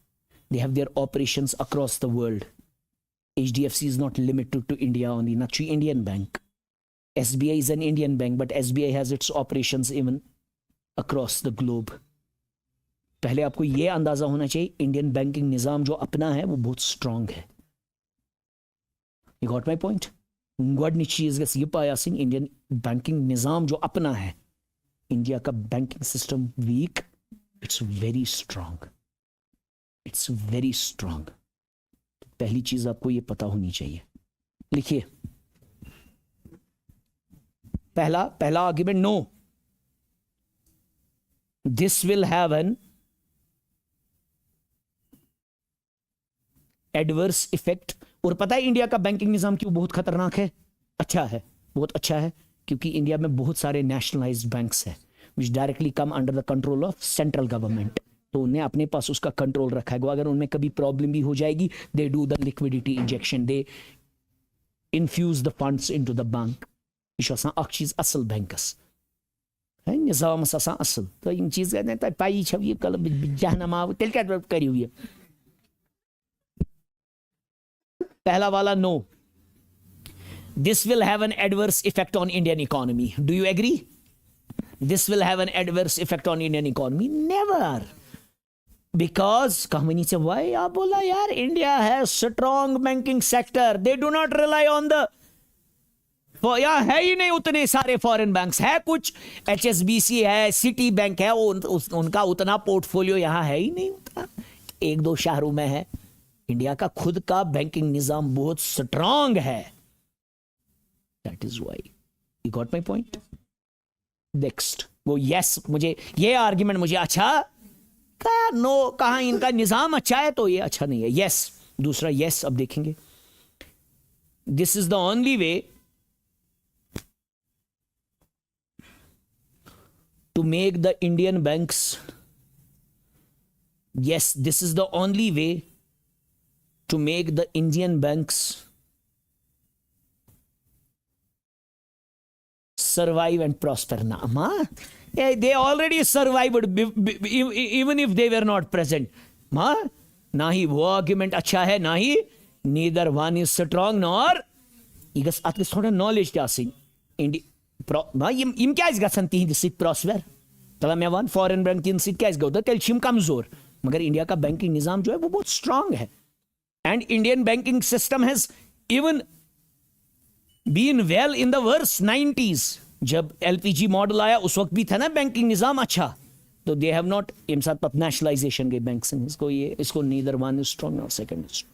Speaker 1: they have their operations across the world. HDFC is not limited to India only. Nachi Indian bank. SBI is an Indian bank, but SBI has its operations even across the globe. पहले आपको ये अंदाजा होना चाहिए इंडियन बैंकिंग निजाम जो अपना है वो बहुत स्ट्रांग है. You got my point? गोडनिच चीज गस ये पाया सिंह इंडियन बैंकिंग निजाम जो अपना है इंडिया का banking system weak it's very strong. It's very strong. पहली चीज आपको ये पता होनी चाहिए. लिखिए पहला argument no this will have an adverse effect. और पता है इंडिया का बैंकिंग निजाम क्यों बहुत खतरनाक है? अच्छा है, बहुत अच्छा है, क्योंकि इंडिया में बहुत सारे नेशनलाइज्ड बैंक्स हैं विच directly come under the control of central government. तो उन्हें अपने पास उसका कंट्रोल रखा है. अगर उनमें कभी प्रॉब्लम भी हो जाएगी they do the liquidity injection, they infuse the funds into the bank. यह छ आसान अख चीज असल बैंकस निजामस आसान असल. तो यम चीज पाई छ यह कल जहनम आव तेल क्या करियो ये. पहला वाला no this will have an adverse effect on Indian economy. Do you agree? This will have an adverse effect on Indian economy? Never. Because company say why? आप बोला यार India has strong banking sector. They do not rely on the यार है ही नहीं उतने सारे फॉरेन बैंक्स. है कुछ HSBC है, सिटी बैंक है, उनका उतना पोर्टफोलियो यहाँ है ही नहीं उतना. एक दो शहरों में है. इंडिया का खुद का बैंकिंग निजाम बहुत स्ट्रांग है. That is why. You got my point? Next वो यस मुझे ये आर्ग्यूमेंट मुझे अच्छा कहा. नो कहा इनका निजाम अच्छा है तो ये अच्छा नहीं है. यस दूसरा यस अब देखेंगे. This is the only way to make the Indian banks. Yes this is the only way to make the Indian banks survive and prosper. Nama, they already survived even if they were not present. Ma, ना ही वो आर्ग्यूमेंट अच्छा है, ना ही neither one is strong nor इगस आतके थोड़ा नॉलेज क्या सिंह इंडिया मा इम क्या इस गसन तीन सिट प्रॉस्पर तला मैं वन फॉरेन बैंक तीन सिट क्या इस गौदा तेल छिम कमजोर. मगर इंडिया का बैंकिंग निजाम जो है वो बहुत स्ट्रांग है. And Indian banking system has even been well in the worse 90s. जब LPG मॉडल आया उस वक्त भी था ना बैंकिंग निजाम अच्छा. तो दे हैव नॉट इन साथ पत नेशनलाइजेशन के बैंक्स इसको नीदर वन इज स्ट्रांग और सेकंड इज.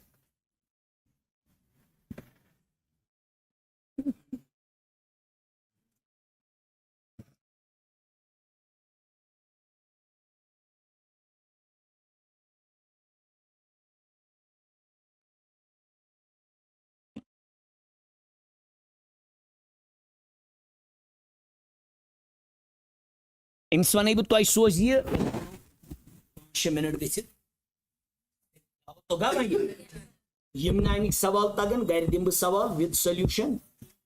Speaker 1: इम्स वन तुम सोच ये 6 मिनट गि यम अमिक सवाल तगन गर दिम बह सवाल विद सोल्यूशन.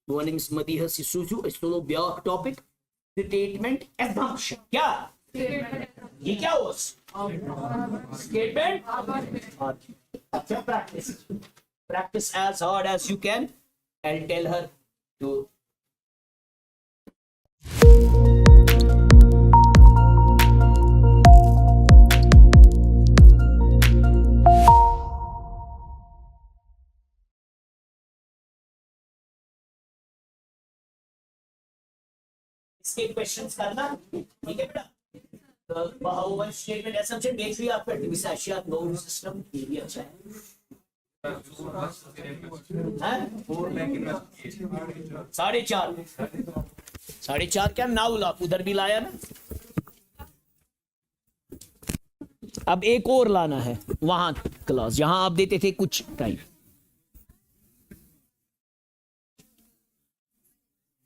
Speaker 1: बह वन अमिस मदीहस यह सूझू अस तुलो ब्या टॉपिक स्टेटमेंट एजम्पशन. क्या ये क्या हो statement. Practice as hard as you can. I'll tell her to इसके क्वेश्चंस करना, ठीक है बेटा। ओवर स्टेटमेंट असम्पशन देख लिया आपका डिविसाशिया नोड सिस्टम, ये भी अच्छा है। साढ़े चार क्या नाउल आप उधर भी लाया ना, अब एक और लाना है वहां क्लास जहां आप देते थे कुछ टाइम।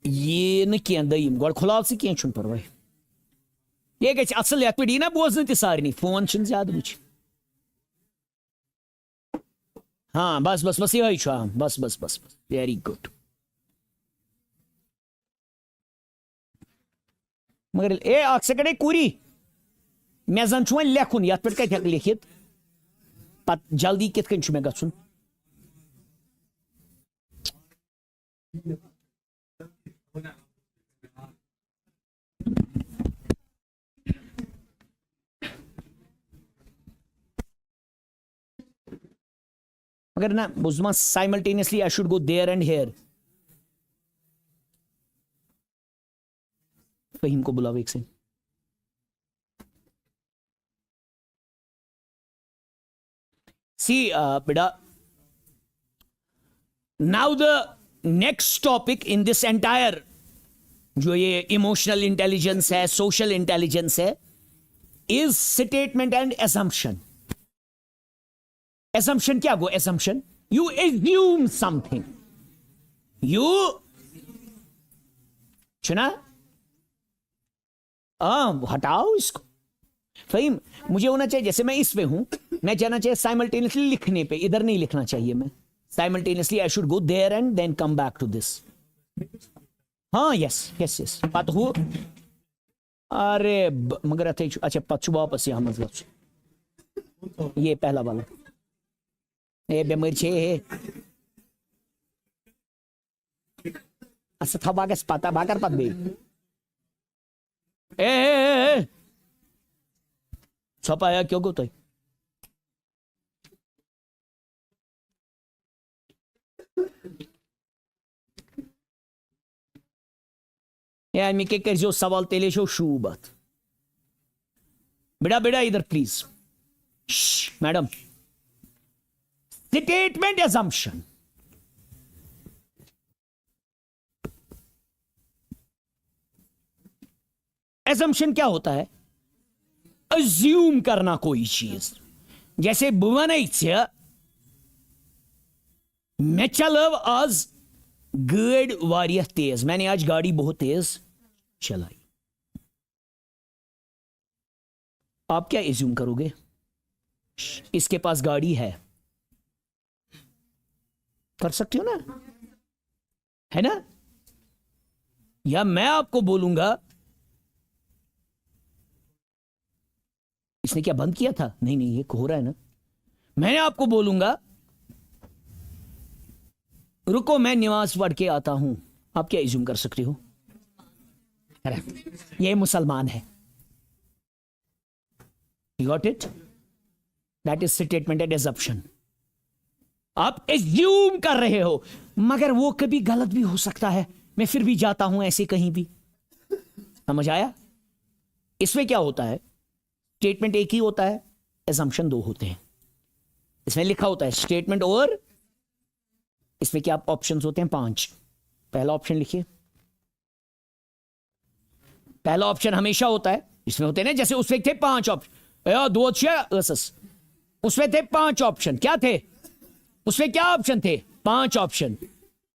Speaker 1: ये न क्या दयम गोड़ खुलाव से क्या छुन परवाह, ये गई असल यह पे ना बोजन ते सारनी फोन छुन ज्यादा मुझ। हाँ बस बस बस यही छुआ, बस बस बस बस वेरी गुड। मगर ए अख सेकंड कुरी मे जन वन लेखुन ये पे कत लिखित पत जल्दी कित कन मे गछुन। मगर ना बुजमा simultaneously I should go there and here. Faheem को बुलाओ एक से। See, beta, now the next topic in this entire जो ये इमोशनल इंटेलिजेंस है, सोशल इंटेलिजेंस है, is statement and assumption. Assumption क्या गो? Assumption you assume something, you सुना? हटाओ इसको। फहीम, मुझे होना चाहिए जैसे मैं इस पे हूं, मैं जाना चाहिए साइमल्टेनियसली लिखने पे, इधर नहीं लिखना चाहिए। मैं simultaneously I should go there and then come back to this. हाँ यस यस यस पत हो। अरे मगर अच्छा पत वापस यहाँ मतलब ये पहला वाला ए बेमर छे अच्छा था बागस पता बाकर पत बे ए छपाया क्यों को तो यार मैं क्या कर जो सवाल तेले शो शू बात बेटा बेटा इधर please madam. Statement assumption, assumption क्या होता है? अज्यूम करना कोई चीज। जैसे बुवानाइत्स्य मैं चलव आज गाड़ी वारिया तेज, मैंने आज गाड़ी बहुत तेज चलाई। आप क्या एज्यूम करोगे? इसके पास गाड़ी है, कर सकते हो ना, है ना? या मैं आपको बोलूंगा इसने क्या बंद किया था? नहीं नहीं ये हो रहा है ना। मैंने आपको बोलूंगा रुको मैं नमाज पढ़ के आता हूं, आप क्या एज्यूम कर सकते हो? ये मुसलमान है। You got it? That is statement and assumption. आप एज्यूम कर रहे हो, मगर वो कभी गलत भी हो सकता है। मैं फिर भी जाता हूं ऐसे कहीं भी। समझ आया? इसमें क्या होता है? स्टेटमेंट एक ही होता है, assumption दो होते हैं। इसमें लिखा होता है स्टेटमेंट और इसमें क्या ऑप्शंस होते हैं? 5। पहला ऑप्शन लिखिए। पहला ऑप्शन हमेशा होता है, इसमें होते हैं ना, जैसे उसमें थे 5 ऑप्शन, उसमें थे 5 ऑप्शन। क्या थे उसमें? क्या ऑप्शन थे? 5 ऑप्शन।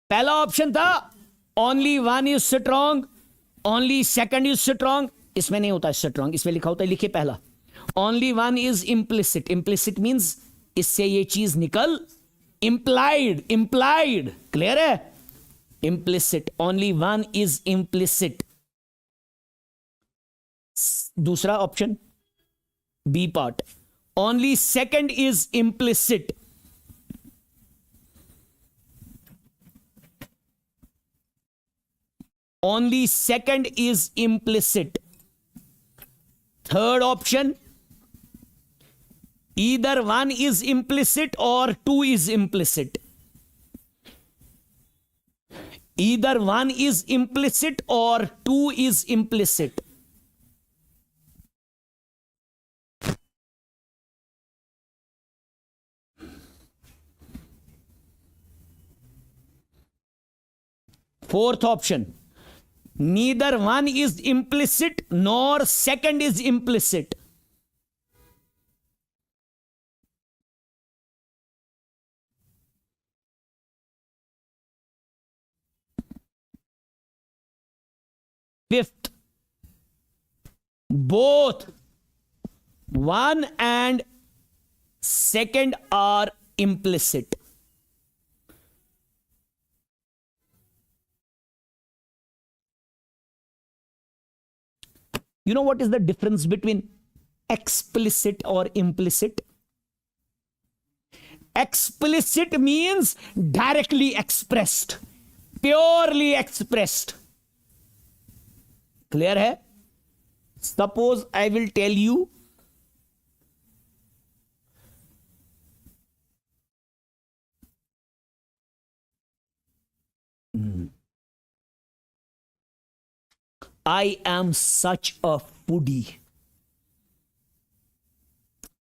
Speaker 1: पहला ऑप्शन था only one is strong, only second is strong. इसमें नहीं होता स्ट्रॉन्ग, इसमें लिखा होता है, लिखिए पहला only one is implicit. Implicit means इससे ये चीज निकल, implied, implied, क्लियर है? implicit, only one is implicit। दूसरा option B part, only second is implicit। only second is implicit। Third option either one is implicit or two is implicit। either one is implicit or two is implicit. Fourth option, neither one is implicit nor second is implicit. Fifth, both one and second are implicit. You know what is the difference between explicit or implicit? Explicit means directly expressed, purely expressed. Clear है? Suppose I will tell you I am such a foodie.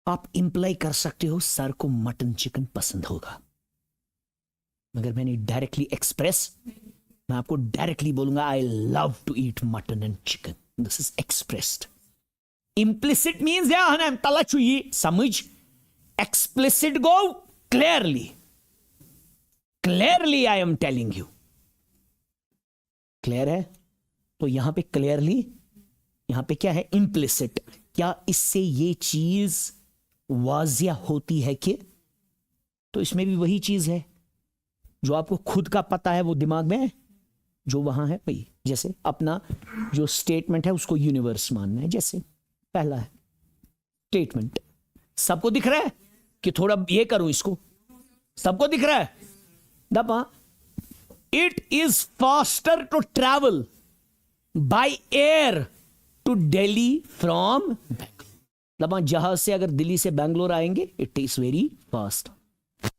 Speaker 1: आप इंप्लाई कर सकते हो सर को मटन चिकन पसंद होगा, मगर मैंने डायरेक्टली एक्सप्रेस, मैं आपको डायरेक्टली बोलूंगा I love to eat mutton and chicken. This is expressed. Implicit means या तला चुई समझ. Explicit go clearly, clearly I am telling you. Clear है? तो यहां पे क्लियरली, यहां पे क्या है? इंप्लिसिट. क्या इससे ये चीज वाजिया होती है कि? तो इसमें भी वही चीज है जो आपको खुद का पता है, वो दिमाग में जो वहां है भाई. जैसे अपना जो स्टेटमेंट है उसको यूनिवर्स मानना है. जैसे पहला है स्टेटमेंट, सबको दिख रहा है कि थोड़ा ये करूं इसको, सबको दिख रहा है. दबा it is faster to travel by air to Delhi from दबा. जहाज से अगर दिल्ली से बैंगलोर आएंगे इट इज वेरी फास्ट.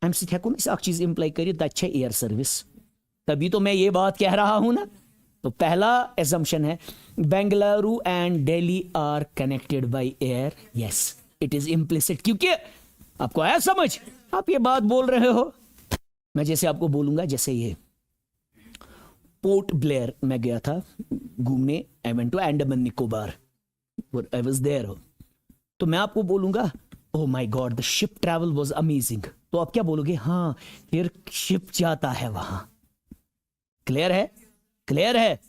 Speaker 1: एम सी हेको ना चीज इंप्लाई करिए अच्छा एयर सर्विस. तभी तो मैं ये बात कह रहा हूं ना. तो पहला एजम्पशन है Bengaluru and Delhi are connected by air. Yes it is implicit, क्योंकि आपको आया समझ? आप ये बात बोल रहे हो. मैं जैसे आपको बोलूंगा, जैसे ये पोर्ट ब्लेयर में गया था घूमने, I went to Andaman Nicobar, I was there. तो मैं आपको बोलूंगा oh my God the ship travel was amazing. तो आप क्या बोलोगे? हाँ फिर शिप जाता है वहां. क्लियर है? क्लियर है?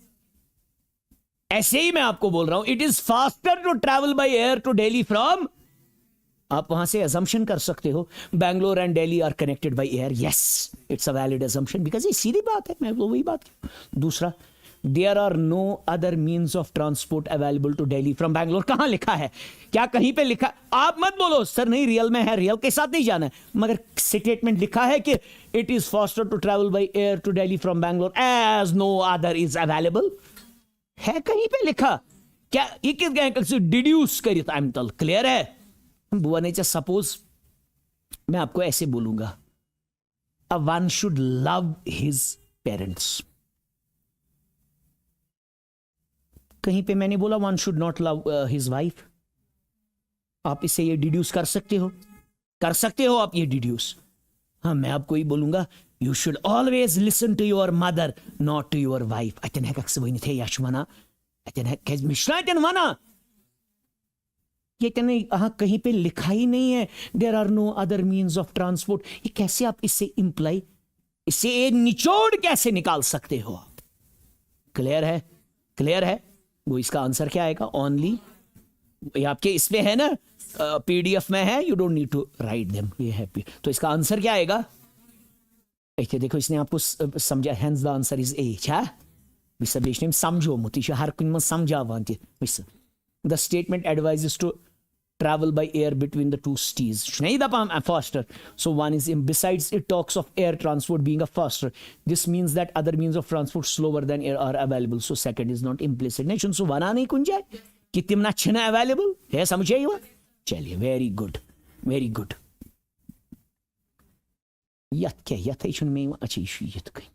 Speaker 1: ऐसे ही मैं आपको बोल रहा हूं it is faster to travel by air to Delhi from. आप वहां से असम्पशन कर सकते हो Bangalore and Delhi are connected by air. Yes it's a valid assumption because ये सीधी बात है. मैं तो वही बात. दूसरा, there are no other means of transport available to Delhi from Bangalore. कहां लिखा है? क्या कहीं पे लिखा? आप मत बोलो सर नहीं रियल में है, रियल के साथ नहीं जाना है, मगर स्टेटमेंट लिखा है कि it is faster to travel by air to Delhi from Bangalore as no other is available. है कहीं पे लिखा? क्या ये किस डिड्यूस करिए? आई एम टल. क्लियर है? बुआ ने सपोज मैं आपको ऐसे बोलूंगा a one should love his parents. कहीं पे मैंने बोला one should not love his wife. आप इससे ये डिड्यूस कर सकते हो, कर सकते हो आप ये डिड्यूस. हाँ मैं आपको ही बोलूंगा you should always listen to your mother not to your wife. अतन है वही थे यशवना अतन है मिश्रा अतन वना ये कहीं पे लिखा ही नहीं है there are no other means of transport. ये कैसे आप इससे इंप्लाई, इससे एक निचोड़ कैसे निकाल सकते हो आप? क्लियर है? क्लियर है? वो इसका आंसर क्या आएगा? ओनली आपके इसमें है ना पीडीएफ में है, you don't need to write them. ये है तो इसका आंसर क्या आएगा? देखो इसने आपको समझा. Hence the answer is H. हा विसबेशनेम समझो मुतिश हर कुन में समझा वांति विस. The statement advises to travel by air between the two cities. Faster. So one is besides it talks of air transport being a faster. This means that other means of transport slower than air are available. So second is not implicit. नहीं so वना नहीं कुंज है कि तिमना छना available है. समझे ये? चलिए very good, very good. यत क्या यत है इशन में अच्छी इशू यत कहीं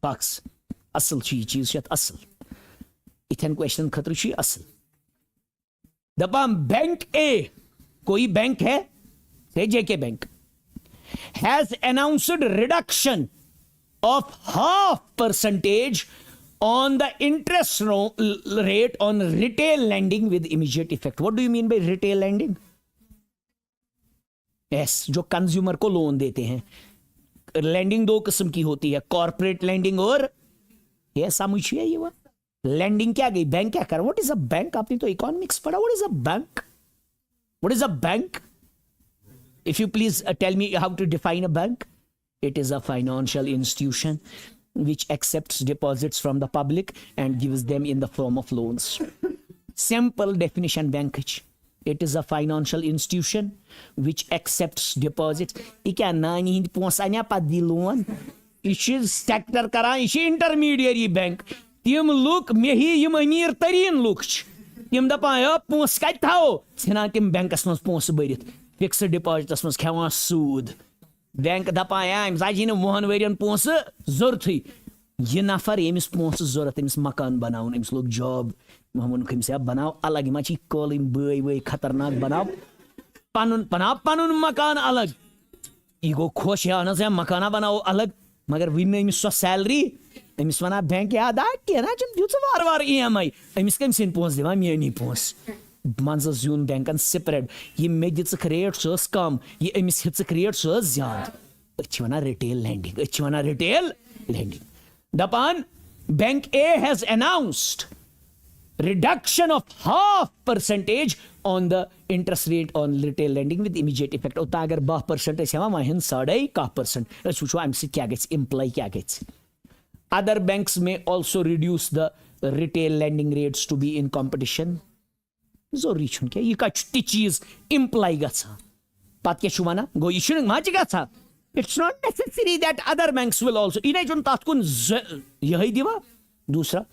Speaker 1: बक्स असल चीज असल इथन क्वेश्चन खतर असल दपान बैंक ए कोई बैंक है से JK bank has announced reduction of 0.5% on the interest rate on retail lending with immediate effect. What do you mean by retail lending? Yes, जो कंज्यूमर को लोन देते हैं. लैंडिंग दो किस्म की होती है, कॉर्पोरेट लैंडिंग और ये समझिए ये वो लैंडिंग क्या गई, बैंक क्या कर. What is a bank? आपने तो इकोनॉमिक्स पढ़ा. What is a bank? What is a bank? If you please tell me how to define a bank. It is a financial institution which accepts deposits from the public and gives them in the form of loans. Simple definition bank. It is a financial institution which accepts deposits. Ikya nani hindi ponsanya pa di loan. Ishi sector karan ishi intermediary bank. Tim look mehi yim amir tarin look. Tim da pa ya pons kai thao. Sena tim bank asmas pons barit. Fixed deposit asmas khawan sood. Bank दपान अम वुहन वरियन पोस जरूरत यह नफर यमिस पोस जरूरत अमिस मकान बनावन अमिस लोग जॉब वोन अमिस बनाव अलग मा कल बई वई खतरनाक बनाव पन मकान अलग यह गो खुश या मकाना बनाओ अलग मगर वन अमिस सो सैलरी अमिस वन बैंक याद वार वार EMI अमिस कम सन पोस दिवान मेनी पोस मंज जून बैंकन स्प्रेड ये मे दिख रेट सो कम ये अमिस हिक रेट सो ज्यादा वन रिटेल लैंडिंग वन रिटेल लैंडिंग दपान bank A has announced reduction of 0.5% on the interest rate on retail lending with immediate effect और अगर 10% वह 10.5% वो अम क्या इम्प्लाई क्या अदर बैंक्स में also reduce the retail lending rates to be in competition जरूरी क्या यह कत चीज इम्प्लाई गत क्या वन गो यह माचे ग it's not necessary that other banks will also in तथ कुन यही दिवा दूसरा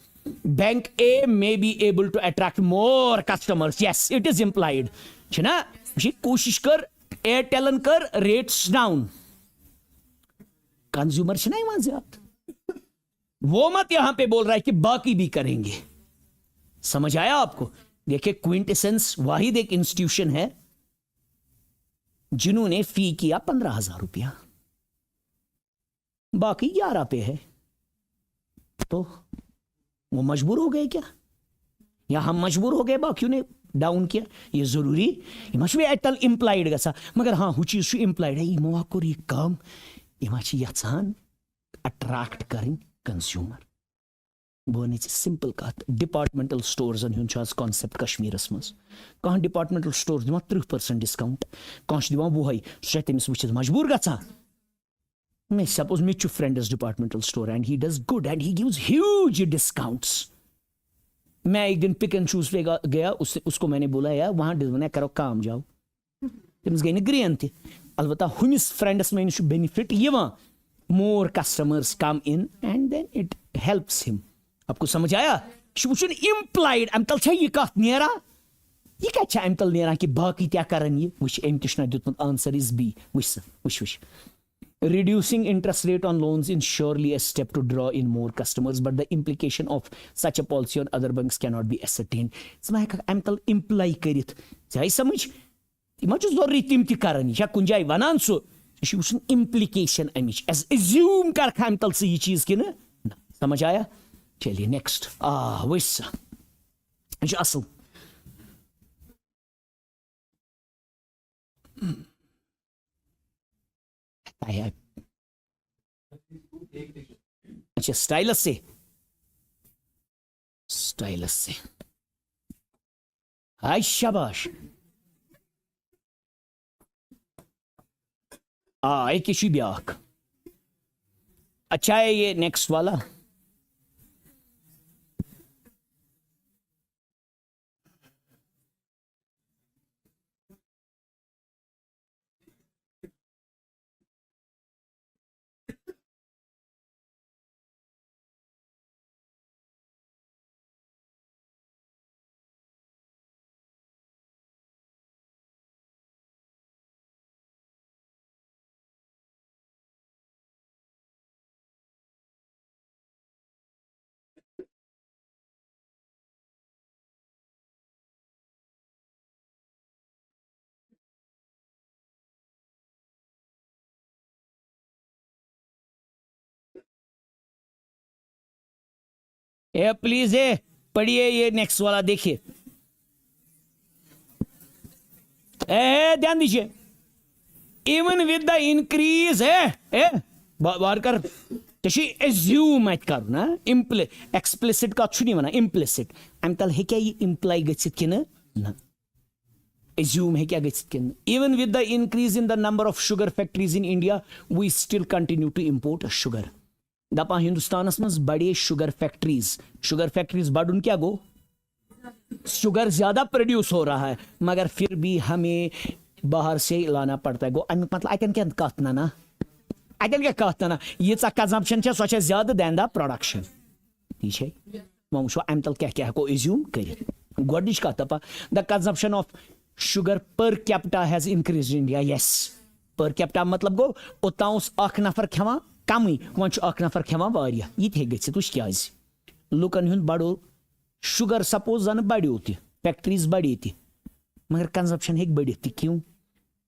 Speaker 1: bank a may be able to attract more customers yes it is implied ना कोशिश कर एयरटेलन कर रेट्स डाउन कंज्यूमर ज्यादा वो मत यहां पे बोल रहा है कि बाकी भी करेंगे. समझ आया आपको? देखिए क्विंटेसेंस वाहिद एक इंस्टीट्यूशन है जिन्होंने फी किया 15,000 रुपया, बाकी 11 पे है, तो वो मजबूर हो गए क्या? या हम मजबूर हो गए बाकियों ने डाउन किया? ये जरूरी ये एटल इम्प्लाइड गा मगर हाँ हु चीज इम्प्लाइड है यमो कोर यह कम यहान अट्रैक्ट करें कंज्यूमर. बह सिंपल कत डिपार्टमेंटल स्टोर्सन हूं कॉन्सेप्ट कश्मीरस मज कह डिपार्टमेंटल स्टोर दिवान 30% डिस्काउंट कह दिवान 10 सह तमिस वुचित मजबूर गसान. मैं suppose may friends departmental store and he does good and he gives huge discounts. मैं एक दिन पिक एंड चूज पे गया उसको मैंने बोला यार वहां डिस्काउंट करो काम जाओ तमिस गई ग्रेन त अलबत्ता हुमिस फ्रेंडस में benefit more customers come in and then it helps him. आपको समझ आया? इम्प्लाइड अम तल यह कत नेरा यह क्या अम तल नेरा कि बाकी क्या करन ये वुच अम तह दितमुत आंसर इज बी. वुच reducing interest rate on loans is surely a step to draw in more customers, but the implication of such a policy on other banks cannot be ascertained. अम तल imply करित जाय समझ यह जरूरी तम तन या कुछ जाए वन सह implication अमिच एज एज्यूम कर अम तल यह चीज कि समझ आया? चलिए नेक्स्ट वैसा असल अच्छा स्टाइलस से हाय शाबाश. एक ब्याक अच्छा है ये नेक्स्ट वाला. ये प्लीज है, पढ़िए ये नेक्स्ट वाला देखिए। ध्यान दीजिए, इवन विद द इंक्रीज है बार कर एज्यूम कर ना एक्सप्लिसिट का वन इम्प्लिसिट अम तल हे इम्प्लाई गि ना एज्यूम हे गि even with the increase in the number of sugar factories in India we still continue to import sugar. दपा हिंदुस्तानस मज बड़े शुगर फैक्ट्रीज बढ़ुन क्या गो, शुगर ज्यादा प्रोड्यूस हो रहा है मगर फिर भी हमें बाहर से लाना पड़ता है। गो अमिक मतलब अतन क्या कहना ना, अतन क्या कहना ना, ये कंजम्पशन सो ज्यादा दैन द प्रोडक्शन। ठीक है, वो वो अम तल क्या को एज्यूम कर गोडनिच कत दपा the consumption of sugar per capita has increase in India. Yes, per capita मतलब गो ओता अख नफर खेवान कम वन अख नफर खेवान वारिया ये गि क्या लुकन हुंद बड़ो शुगर सपोज जन बढ़ो फैक्ट्रीज बढ़े मगर कंजप्शन हे बढ़ित क्यों,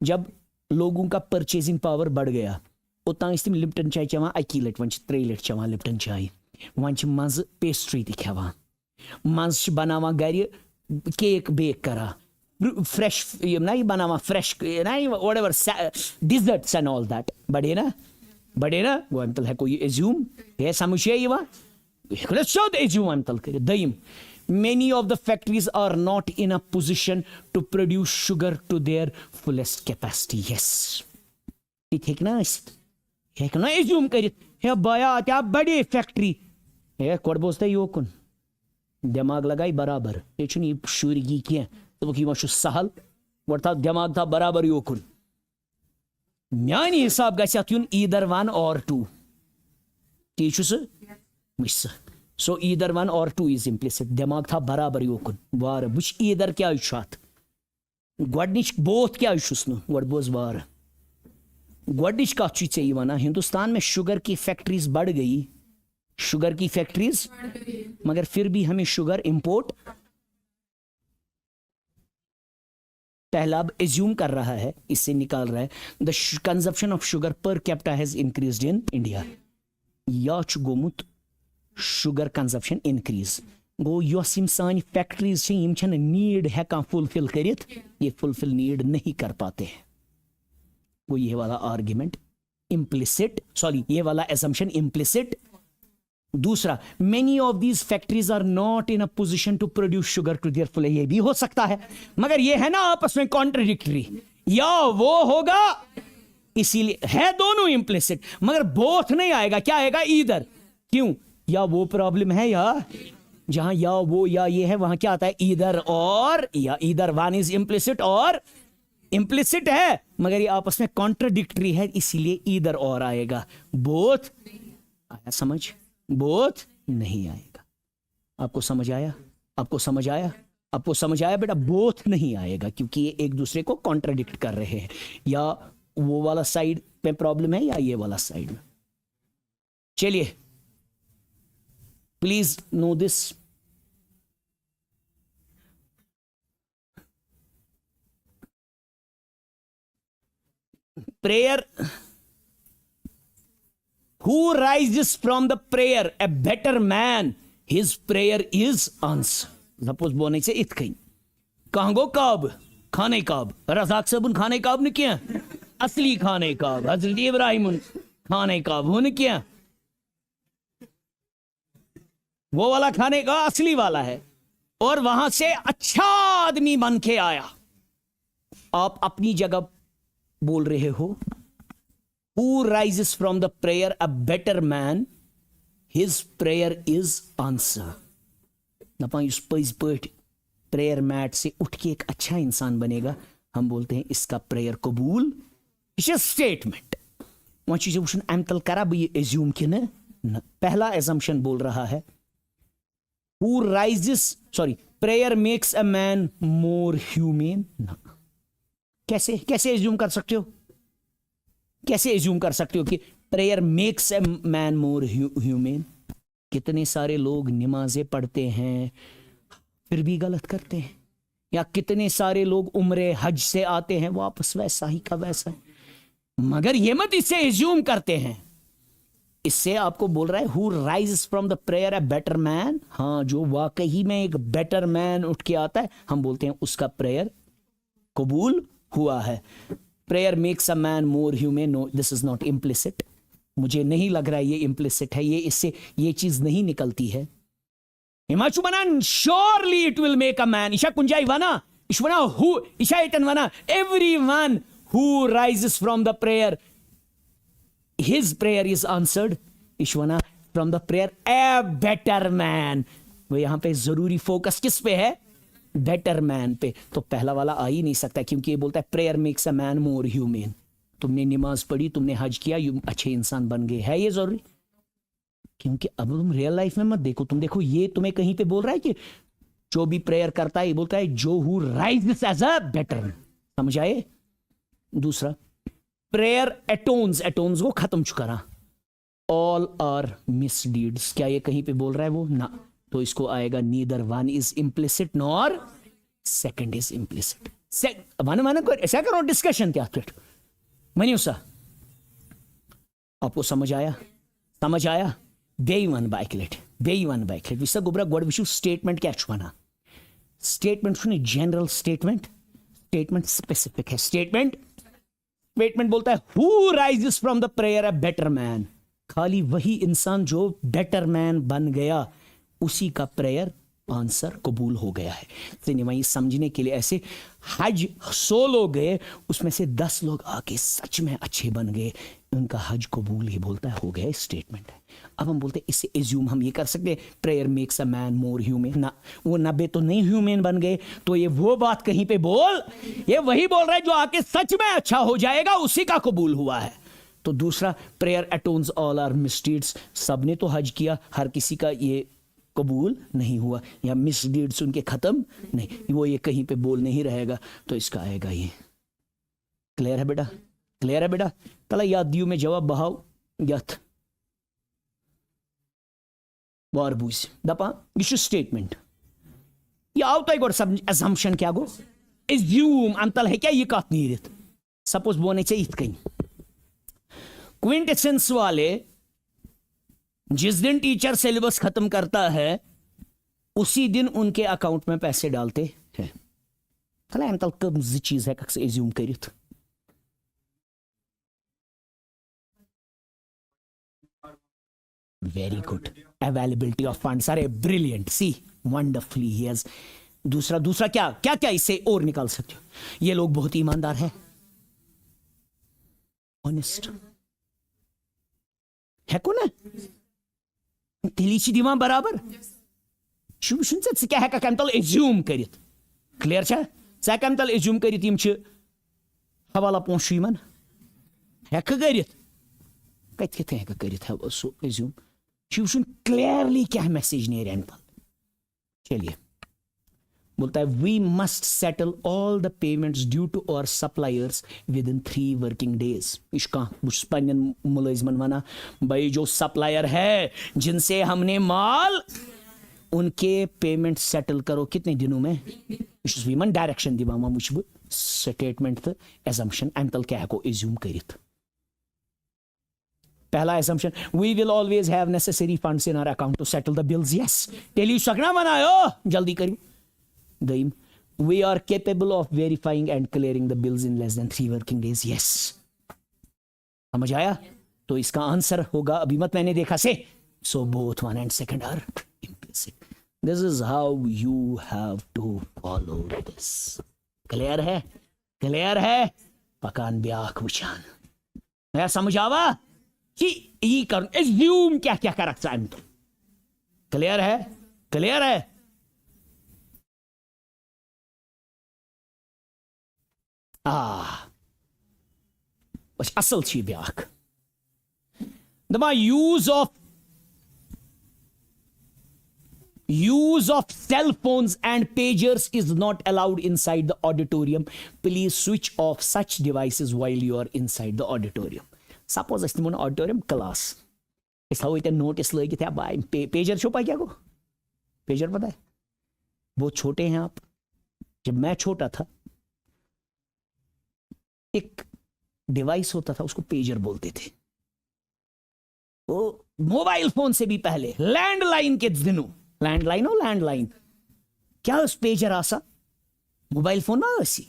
Speaker 1: जब लोगों का परचेजिंग पावर बढ़ गया ओतान तम लिप्टन चाय चवान अकी लट वन 3 लट चवान लिप्टन चाय वन मज पेस्ट्री खेवान मज बनावा गर केक बेक करा फ्रेश ना बनावा फ्रेश ना whatever desserts and all that बढ़े ना वो अम तल हेको एज्यूम ये समझ एज्यूम अम तल कर। दयिम many of the factories are not in a position to produce sugar to their fullest capacity. Yes, it hekna assume karit he baya atya badi factory he kod bosta yokun दिमाग लगाई बराबर ये चुनी शुरगी क्या तो कि वह सहल वर्ता दिमाग था बराबर योकुन म्यानी हिसाब गछ युन ईदर 1 or 2 टीचु से सो ईदर 1 or 2 इज इम्प्लिसिट दिमाग था बराबर योकुन वार बुछ ईदर क्या छत गोडनिच बोथ क्या गोड बोज वार गोडनिच कत चे वना हिंदुस्तान में शुगर की फैक्ट्रीज बढ़ गई मगर फिर भी हमें शुगर इंपोर्ट पहला अब एज्यूम कर रहा है, इससे निकाल रहा है the consumption of sugar per capita has increased in India. या गोमुत शुगर कंजप्शन इंक्रीज गो योस यम सानी फैक्ट्रीज नीड हेकान फुलफिल करित ये फुलफिल नीड नहीं कर पाते हैं। वो ये वाला आर्ग्यूमेंट इम्प्लिसिट ये वाला असम्पशन इम्प्लिसिट। दूसरा many of these factories are not in a position to produce sugar to their full, ये भी हो सकता है मगर ये है ना आपस में कॉन्ट्रडिक्टरी, या वो होगा इसीलिए है दोनों इम्प्लिसिट मगर बोथ नहीं आएगा, क्या आएगा ईदर। क्यों, या वो प्रॉब्लम है या जहां या वो या ये है वहां क्या आता है ईदर और, या ईदर 1 इज इम्प्लिसिट और इम्प्लिसिट है मगर ये आपस में कॉन्ट्रडिक्टरी है इसीलिए ईदर और आएगा, बोथ आया समझ, बोथ नहीं आएगा। आपको समझ आया, आपको समझ आया, आपको समझ आया बेटा, बोथ नहीं आएगा क्योंकि ये एक दूसरे को कॉन्ट्रडिक्ट कर रहे हैं, या वो वाला साइड पे प्रॉब्लम है या ये वाला साइड में। चलिए please know this, prayer who rises from the prayer a better man his prayer is answered। Suppose बोने से इत कहीं कहां गो काब खाने काब रजाक साहब खाने काब ने किया असली खाने काब हजरत इब्राहिम खाने काब उन किया वो वाला खाने का असली वाला है और वहां से अच्छा आदमी बन के आया। आप अपनी जगह बोल रहे हो who rises from the prayer a better man his prayer is answered। दपा इस पज पट प्रेयर मैट से उठ के एक अच्छा इंसान बनेगा, हम बोलते हैं इसका प्रेयर कबूल। ये स्टेटमेंट वह चीज वुन अम तल करा बह ये एज्यूम कि न, पहला एजम्पशन बोल रहा है who rises prayer makes a man more humane। कैसे कैसे एज्यूम कर सकते हो, कैसे एज्यूम कर सकते हो कि prayer makes a man more human. कितने सारे लोग नमाजें पढ़ते हैं फिर भी गलत करते हैं, या कितने सारे लोग उम्रे हज से आते हैं वापस वैसा ही का वैसा है, मगर ये मत इससे एज्यूम करते हैं इससे आपको बोल रहा है who rise from the prayer a better man, हाँ जो वाकई में एक बेटर मैन उठ के आता है, हम बोलते हैं उसका प्रेयर कबूल हुआ है। Prayer makes a man more human, no this is not implicit, मुझे नहीं लग रहा है ये इम्प्लिसिट है, ये इससे ये चीज नहीं निकलती है। हिमाचु बनान surely it will make a man, ईशा कुंजा इवाना ईश्वना हु ईशा इतनवाना everyone who rises from the prayer his prayer is answered, ईश्वना from the prayer a better man। वो यहां पे जरूरी फोकस किस पे है? बेटर मैन पे। तो पहला वाला आ ही नहीं सकता क्योंकि ये बोलता है prayer makes a man more human. तुमने नमाज पढ़ी, तुमने हज किया, अच्छे इंसान बन गए, है ये जरूरी? क्योंकि अब तुम रियल लाइफ में मत देखो, तुम देखो ये तुम्हें कहीं पे बोल रहा है कि जो भी प्रेयर करता है, ये बोलता है जो who rises as a better, समझ आए? दूसरा प्रेयर एटोन्स, एटोन्स को खत्म करा, ऑल आर मिसडीड्स, क्या ये कहीं पे बोल रहा है वो? ना, तो इसको आएगा neither one is implicit nor second is implicit. One ऐसा करो डिस्कशन क्या फिर मनियो सा, आपको समझ आया? समझ आया? बेईमान बाइकलेट, बेईमान बाइकलेट विसा गुबरा गोड विशु स्टेटमेंट क्या छुना, स्टेटमेंट सुने जनरल स्टेटमेंट, स्टेटमेंट स्पेसिफिक है। स्टेटमेंट बोलता है who rises from the prayer a better man, खाली वही इंसान जो बेटर मैन बन गया उसी का प्रेयर आंसर कबूल हो गया है। सिनेमा समझने के लिए ऐसे हज 100 लोग गए, उसमें से 10 लोग आके सच में अच्छे बन गए, उनका हज कबूल ही बोलता है हो गया, स्टेटमेंट है। अब हम बोलते हैं इससे एज्यूम हम ये कर सकते हैं prayer makes a man more human, ना वो 90 तो नहीं ह्यूमन बन गए, तो ये वो बात कहीं पे बोल, ये वही बोल रहा है जो आके सच में अच्छा हो जाएगा उसी का कबूल हुआ है। तो दूसरा प्रेयर अटोन्स ऑल आर मिसडीड्स, सबने तो हज किया, हर किसी का ये कबूल नहीं हुआ, या मिसडीड्स उनके खत्म नहीं, वो ये कहीं पे बोल नहीं रहेगा, तो इसका आएगा ये। क्लियर है बेटा? क्लियर है बेटा? तला याद दियो में जवाब बहाव यथ वारबूज दपा यह स्टेटमेंट ये आव तय गो असम्पशन क्या गो एज्यूम अंतल है क्या ये कत नीरित। सपोज बोने चाहिए इत कहीं क्विंटेसेंस वाले जिस दिन टीचर सिलेबस खत्म करता है उसी दिन उनके अकाउंट में पैसे डालते हैं। तला अंतल कम चीज है एज्यूम करित। Very good, availability of funds, अरे brilliant, see wonderfully he has. दूसरा क्या क्या क्या इससे और निकाल सकते हो? ये लोग बहुत ईमानदार हैं, ऑनेस्ट है को ना, तिलीची दिमा बराबर शुभ शुन क्या है कमतल एज्यूम करित। क्लियर छा कमतल एज्यूम करित यम छ हवाला पोंछ यमन हेक करित कत कत हेक करित है सो एज्यूम शुभ शुन क्लियरली क्या मैसेज नेर अंतल। चलिए बोलता है we must settle all the payments due to our suppliers within 3 working days. इसका मुलाजिमन वना भाई जो सप्लायर है जिनसे हमने माल उनके पेमेंट सेटल करो कितने दिनों में। वीमन डायरेक्शन दिवा मुझ स्टेटमेंट तो एजम्पशन अंतल क्या है को एज्यूम करित। पहला assumption we will always have necessary funds in our account to settle the bills. Yes टेली सकना बनायो जल्दी करिए। Daim, we are capable of verifying and clearing the bills in less than 3 working days. Yes. समझ आया? तो इसका आंसर होगा अभी मत मैंने देखा से। So both 1 and 2 are implicit. This is how you have to follow this. Clear है? Clear है? पकान ब्याख विचान। मैं समझ आवा कि ये कर assume क्या क्या कर रखता है तो। Clear है? Clear है? बस असल छी ब्याख दमा use of cell phones and pagers is not allowed inside the auditorium. Please switch off such devices while you are inside the auditorium. Suppose अस निमन auditorium class is how it notice लगित है बाय पेजर छुपा क्या को पेजर पता है बहुत छोटे हैं आप। जब मैं छोटा था एक डिवाइस होता था उसको पेजर बोलते थे। वो मोबाइल फोन से भी पहले लैंडलाइन के दिनों, लैंडलाइन हो लैंडलाइन, क्या उस पेजर आसा मोबाइल फोन ना ऐसी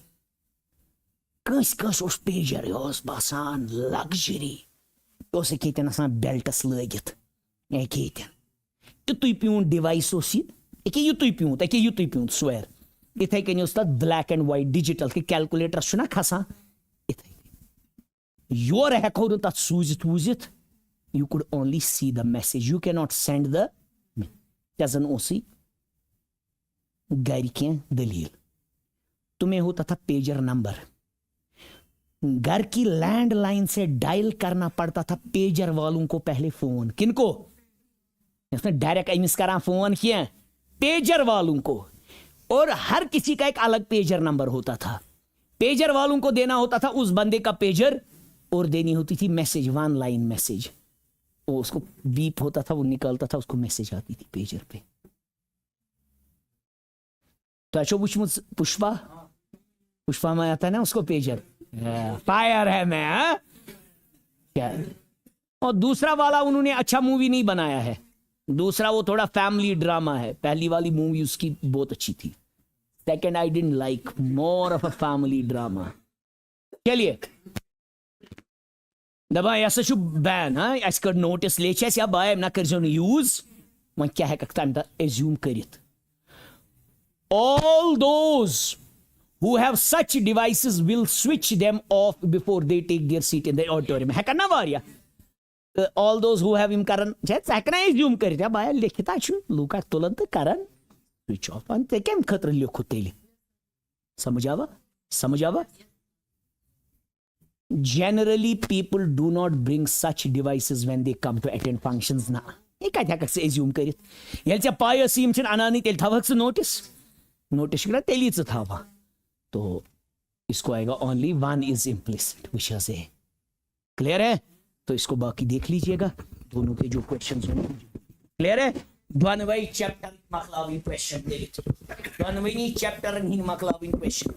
Speaker 1: कस कस उस पेजर उस बसान लग्जरी उस केतन आसान बेल्टस लगित केतन तुतुई प्यून डिवाइस उस ये युतुई प्यून अके युतुई प्यून स्वेर इथे कन उस तथ ब्लैक एंड व्हाइट डिजिटल के कैलकुलेटर छुना खसान इथे योर हेको न तथ सूजित वूजित you could only see the message, you cannot send the तजन ओसी घर के दलील तुम्हें होता था पेजर नंबर, घर की लैंडलाइन से डायल करना पड़ता था पेजर वालों को पहले फोन, किनको इसमें डायरेक्ट इमिस करा फोन किया पेजर वालों को, और हर किसी का एक अलग पेजर नंबर होता था, पेजर वालों को देना होता था उस बंदे का पेजर और देनी होती थी मैसेज, वन लाइन मैसेज, वो उसको बीप होता था, वो निकलता था, उसको मैसेज आती थी पेजर पे। तो अच्छा पुष्पा पुष्पा में आता है ना उसको पेजर, फायर है मैं क्या। और दूसरा वाला उन्होंने अच्छा मूवी नहीं बनाया है, दूसरा वो थोड़ा फैमिली ड्रामा है, पहली वाली मूवी उसकी बहुत अच्छी थी, second I didn't like, more of a family drama. चलिए दबा ऐसा शु बैन हाँ ऐसा कर नोटिस ले या बाय ना कर जो यूज वह क्या है तम एज्यूम करित all those who have such devices will switch them off before they take their seat in the auditorium है करना वारिया all those who have him करन ना एज्यूम करित या बाय लिखिता छु लूका तुलन तो करन स्विच ऑफ अन ते केम खतर लिखो तेली समझ आवा Generally, people do not bring such devices when they come to attend functions. Na, ये क्या क्या कैसे assume करित? ये जब पायो सीम चन अनानी तेल था वक्त notice करा तेली से था वहाँ, तो इसको आएगा only one is implicit, which is a clear है? तो इसको बाकी देख लीजिएगा, दोनों के जो questions होंगे clear है? द्वनवई chapter मखलावी question दे लीजिए, द्वनवई chapter नहीं मखलावी question